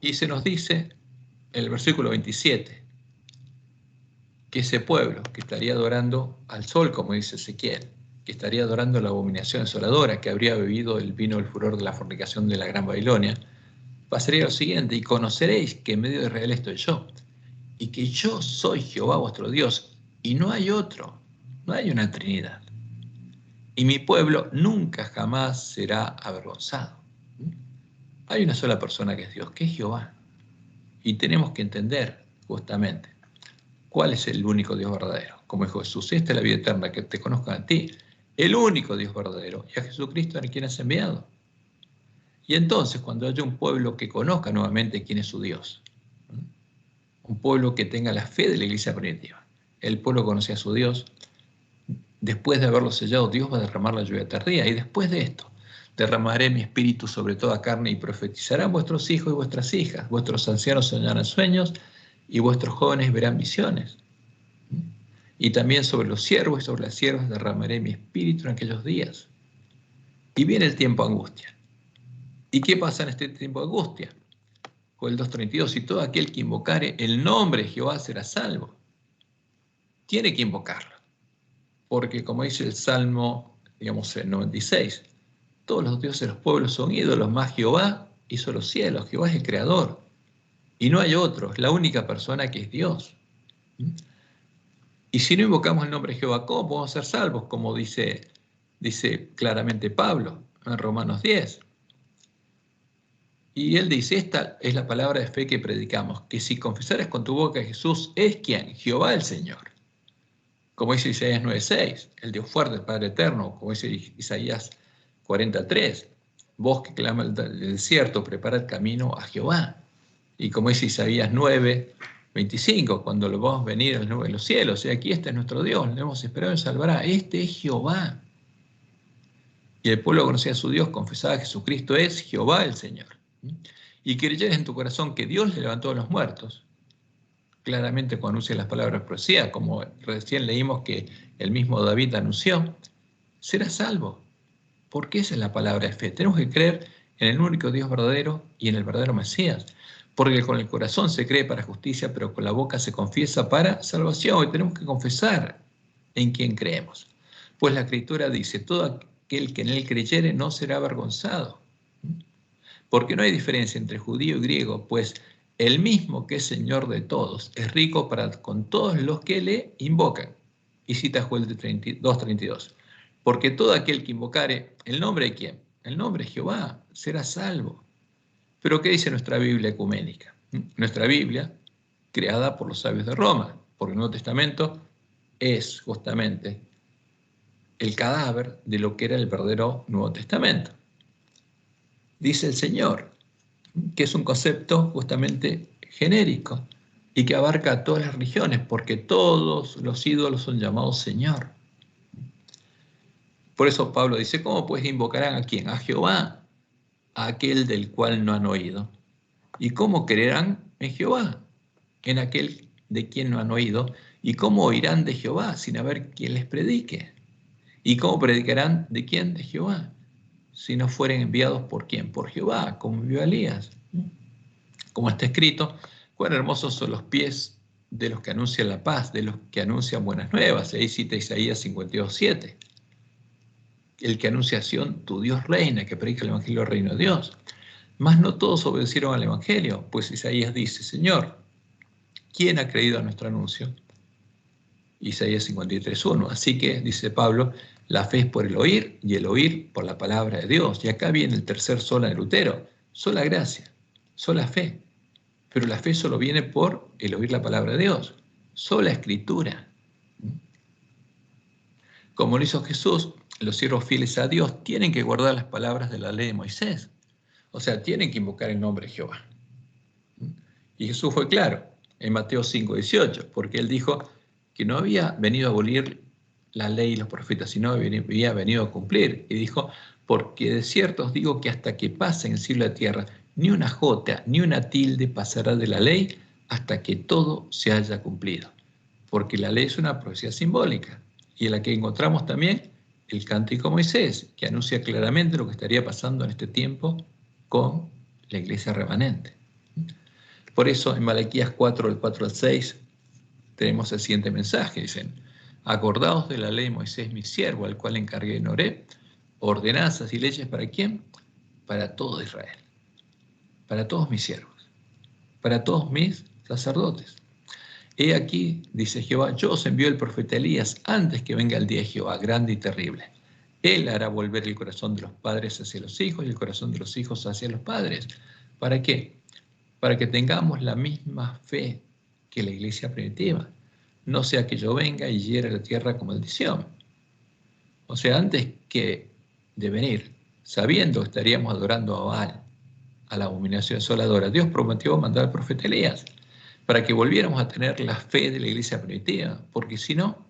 Y se nos dice en el versículo 27, que ese pueblo que estaría adorando al sol, como dice Ezequiel, que estaría adorando la abominación desoladora, que habría bebido el vino del furor de la fornicación de la Gran Babilonia, pasaría lo siguiente, y conoceréis que en medio de Israel estoy yo, y que yo soy Jehová vuestro Dios, y no hay otro, no hay una Trinidad. Y mi pueblo nunca jamás será avergonzado. Hay una sola persona que es Dios, que es Jehová. Y tenemos que entender justamente cuál es el único Dios verdadero. Como dijo Jesús, esta es la vida eterna, que te conozcan a ti, el único Dios verdadero, y a Jesucristo a quien has enviado. Y entonces, cuando haya un pueblo que conozca nuevamente quién es su Dios, un pueblo que tenga la fe de la iglesia primitiva, el pueblo conoce a su Dios, después de haberlo sellado, Dios va a derramar la lluvia tardía, y después de esto, derramaré mi espíritu sobre toda carne y profetizarán vuestros hijos y vuestras hijas, vuestros ancianos soñarán sueños y vuestros jóvenes verán visiones. Y también sobre los siervos y sobre las siervas derramaré mi espíritu en aquellos días. Y viene el tiempo de angustia. ¿Y qué pasa en este tiempo de angustia? Con el 2:32, y todo aquel que invocare el nombre de Jehová será salvo. Tiene que invocarlo, porque como dice el Salmo, digamos, el 96, todos los dioses de los pueblos son ídolos, más Jehová hizo los cielos. Jehová es el creador. Y no hay otro, es la única persona que es Dios. Y si no invocamos el nombre de Jehová, ¿cómo podemos ser salvos? Como dice claramente Pablo en Romanos 10. Y él dice, esta es la palabra de fe que predicamos, que si confesares con tu boca que Jesús es quien, Jehová el Señor. Como dice Isaías 9:6, el Dios fuerte, el Padre eterno, como dice Isaías 43, vos que clama el desierto, prepara el camino a Jehová. Y como dice Isaías 9:25, cuando lo vamos a venir en los cielos, y aquí este es nuestro Dios, le hemos esperado y salvará, este es Jehová. Y el pueblo conocía a su Dios, confesaba que Jesucristo es Jehová el Señor. Y creyeres en tu corazón que Dios le levantó a los muertos, claramente cuando anuncia las palabras de profecía, como recién leímos que el mismo David anunció, serás salvo. Porque esa es la palabra de fe. Tenemos que creer en el único Dios verdadero y en el verdadero Mesías. Porque con el corazón se cree para justicia, pero con la boca se confiesa para salvación. Y tenemos que confesar en quién creemos. Pues la Escritura dice, todo aquel que en él creyere no será avergonzado. Porque no hay diferencia entre judío y griego, pues el mismo que es Señor de todos es rico para con todos los que le invocan. Y cita Joel 2:32. Porque todo aquel que invocare, ¿el nombre de quién? El nombre de Jehová, será salvo. Pero ¿qué dice nuestra Biblia ecuménica? Nuestra Biblia, creada por los sabios de Roma, porque el Nuevo Testamento es justamente el cadáver de lo que era el verdadero Nuevo Testamento. Dice el Señor, que es un concepto justamente genérico y que abarca a todas las religiones, porque todos los ídolos son llamados Señor. Por eso Pablo dice, ¿cómo pues invocarán a quién? A Jehová, a aquel del cual no han oído. ¿Y cómo creerán en Jehová? En aquel de quien no han oído. ¿Y cómo oirán de Jehová sin haber quien les predique? ¿Y cómo predicarán de quién? De Jehová. Si no fueren enviados por quién? Por Jehová, como vio Elías. Como está escrito, cuán hermosos son los pies de los que anuncian la paz, de los que anuncian buenas nuevas. Ahí cita Isaías 52:7. El que anuncia a Sión, tu Dios reina, que predica el Evangelio del reino de Dios. Mas no todos obedecieron al Evangelio, pues Isaías dice, Señor, ¿quién ha creído a nuestro anuncio? Isaías 53:1. Así que, dice Pablo, la fe es por el oír y el oír por la palabra de Dios. Y acá viene el tercer sola de Lutero, sola gracia, sola fe. Pero la fe solo viene por el oír la palabra de Dios, sola escritura. Como lo hizo Jesús, los siervos fieles a Dios tienen que guardar las palabras de la ley de Moisés. O sea, tienen que invocar el nombre de Jehová. Y Jesús fue claro en Mateo 5:18, porque él dijo que no había venido a abolir la ley y los profetas, sino había venido a cumplir. Y dijo, porque de cierto os digo que hasta que pase en el cielo y la tierra, ni una jota, ni una tilde pasará de la ley hasta que todo se haya cumplido. Porque la ley es una profecía simbólica. Y en la que encontramos también el cántico de Moisés, que anuncia claramente lo que estaría pasando en este tiempo con la iglesia remanente. Por eso en Malaquías 4, del 4 al 6, tenemos el siguiente mensaje. Dicen, acordaos de la ley de Moisés, mi siervo, al cual encargué en Horeb, ordenanzas y leyes ¿para quién? Para todo Israel, para todos mis siervos, para todos mis sacerdotes. He aquí, dice Jehová, yo os envío el profeta Elías antes que venga el día de Jehová, grande y terrible. Él hará volver el corazón de los padres hacia los hijos y el corazón de los hijos hacia los padres. ¿Para qué? Para que tengamos la misma fe que la iglesia primitiva. No sea que yo venga y hiera la tierra con maldición. O sea, antes que de venir, sabiendo que estaríamos adorando a Baal, a la abominación desoladora, Dios prometió mandar al profeta Elías para que volviéramos a tener la fe de la iglesia primitiva, porque si no,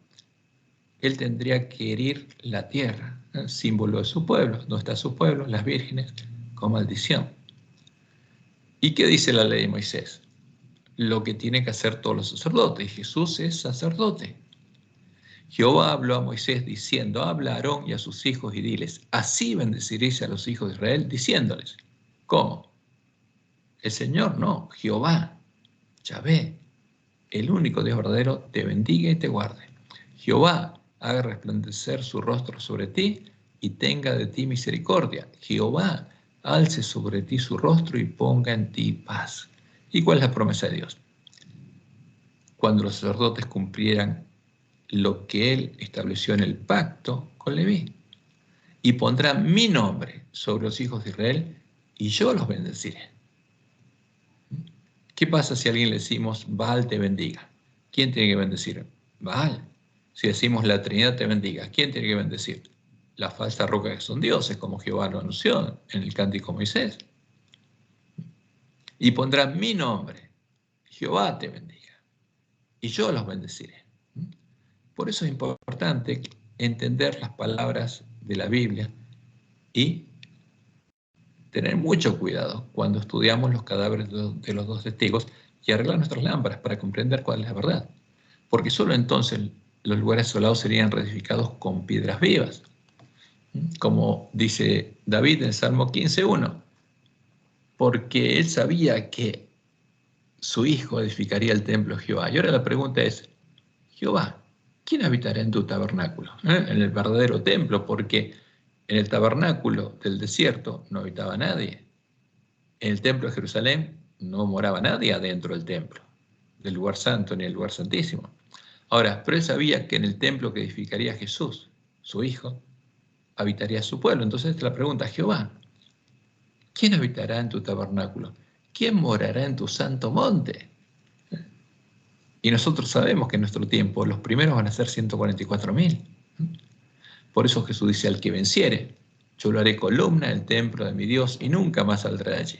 él tendría que herir la tierra, símbolo de su pueblo. ¿Dónde está su pueblo? Las vírgenes, con maldición. ¿Y qué dice la ley de Moisés? Lo que tienen que hacer todos los sacerdotes. Jesús es sacerdote. Jehová habló a Moisés diciendo, habla a Aarón y a sus hijos y diles, así bendeciréis a los hijos de Israel, diciéndoles, ¿cómo? El Señor no, Jehová, Yahvé, el único Dios verdadero, te bendiga y te guarde. Jehová haga resplandecer su rostro sobre ti y tenga de ti misericordia. Jehová alce sobre ti su rostro y ponga en ti paz. ¿Y cuál es la promesa de Dios? Cuando los sacerdotes cumplieran lo que él estableció en el pacto con Leví. Y pondrá mi nombre sobre los hijos de Israel y yo los bendeciré. ¿Qué pasa si a alguien le decimos, Baal te bendiga? ¿Quién tiene que bendecir? Baal. Si decimos la Trinidad te bendiga, ¿quién tiene que bendecir? La falsa roca que son dioses, como Jehová lo anunció en el cántico Moisés. Y pondrá mi nombre, Jehová te bendiga, y yo los bendeciré. Por eso es importante entender las palabras de la Biblia y tener mucho cuidado cuando estudiamos los cadáveres de los dos testigos y arreglar nuestras lámparas para comprender cuál es la verdad. Porque solo entonces los lugares asolados serían reedificados con piedras vivas. Como dice David en el Salmo 15:1, porque él sabía que su hijo edificaría el templo de Jehová. Y ahora la pregunta es, Jehová, ¿quién habitará en tu tabernáculo? En el verdadero templo, porque en el tabernáculo del desierto no habitaba nadie. En el templo de Jerusalén no moraba nadie adentro del templo, del lugar santo ni del lugar santísimo. Ahora, pero él sabía que en el templo que edificaría Jesús, su hijo, habitaría su pueblo. Entonces la pregunta, Jehová, ¿quién habitará en tu tabernáculo? ¿Quién morará en tu santo monte? Y nosotros sabemos que en nuestro tiempo los primeros van a ser 144.000. Por eso Jesús dice, al que venciere, yo lo haré columna del templo de mi Dios y nunca más saldrá de allí.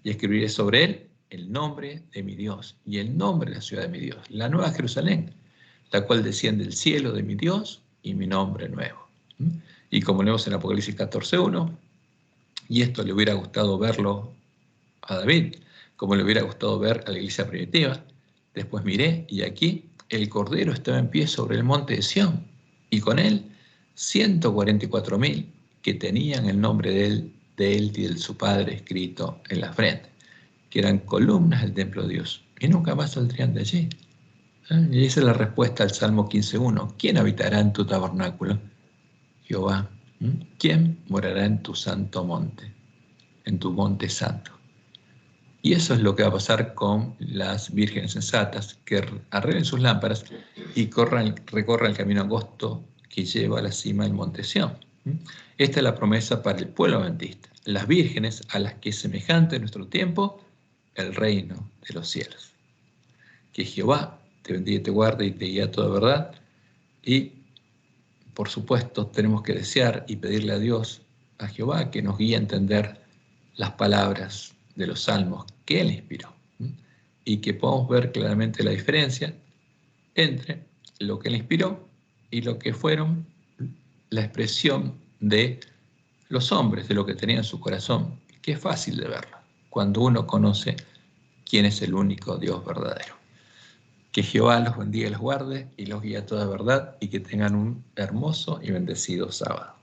Y escribiré sobre él el nombre de mi Dios y el nombre de la ciudad de mi Dios, la nueva Jerusalén, la cual desciende del cielo de mi Dios y mi nombre nuevo. Y como leemos en Apocalipsis 14:1, y esto le hubiera gustado verlo a David, como le hubiera gustado ver a la iglesia primitiva, después miré y aquí el Cordero estaba en pie sobre el monte de Sión y con él 144.000 que tenían el nombre de él y de su padre escrito en la frente, que eran columnas del templo de Dios y nunca más saldrían de allí. Y esa es la respuesta al Salmo 15:1. ¿Quién habitará en tu tabernáculo? Jehová. ¿Quién morará en tu santo monte? En tu monte santo. Y eso es lo que va a pasar con las vírgenes sensatas, que arreglen sus lámparas y recorran el camino angosto que lleva a la cima del monte Sión. Esta es la promesa para el pueblo adventista, las vírgenes a las que es semejante en nuestro tiempo el reino de los cielos. Que Jehová te bendiga y te guarde y te guíe a toda verdad. Y, por supuesto, tenemos que desear y pedirle a Dios, a Jehová, que nos guíe a entender las palabras de los salmos que Él inspiró y que podamos ver claramente la diferencia entre lo que Él inspiró y lo que fueron la expresión de los hombres, de lo que tenían en su corazón, que es fácil de verlo cuando uno conoce quién es el único Dios verdadero. Que Jehová los bendiga y los guarde y los guíe a toda verdad y que tengan un hermoso y bendecido sábado.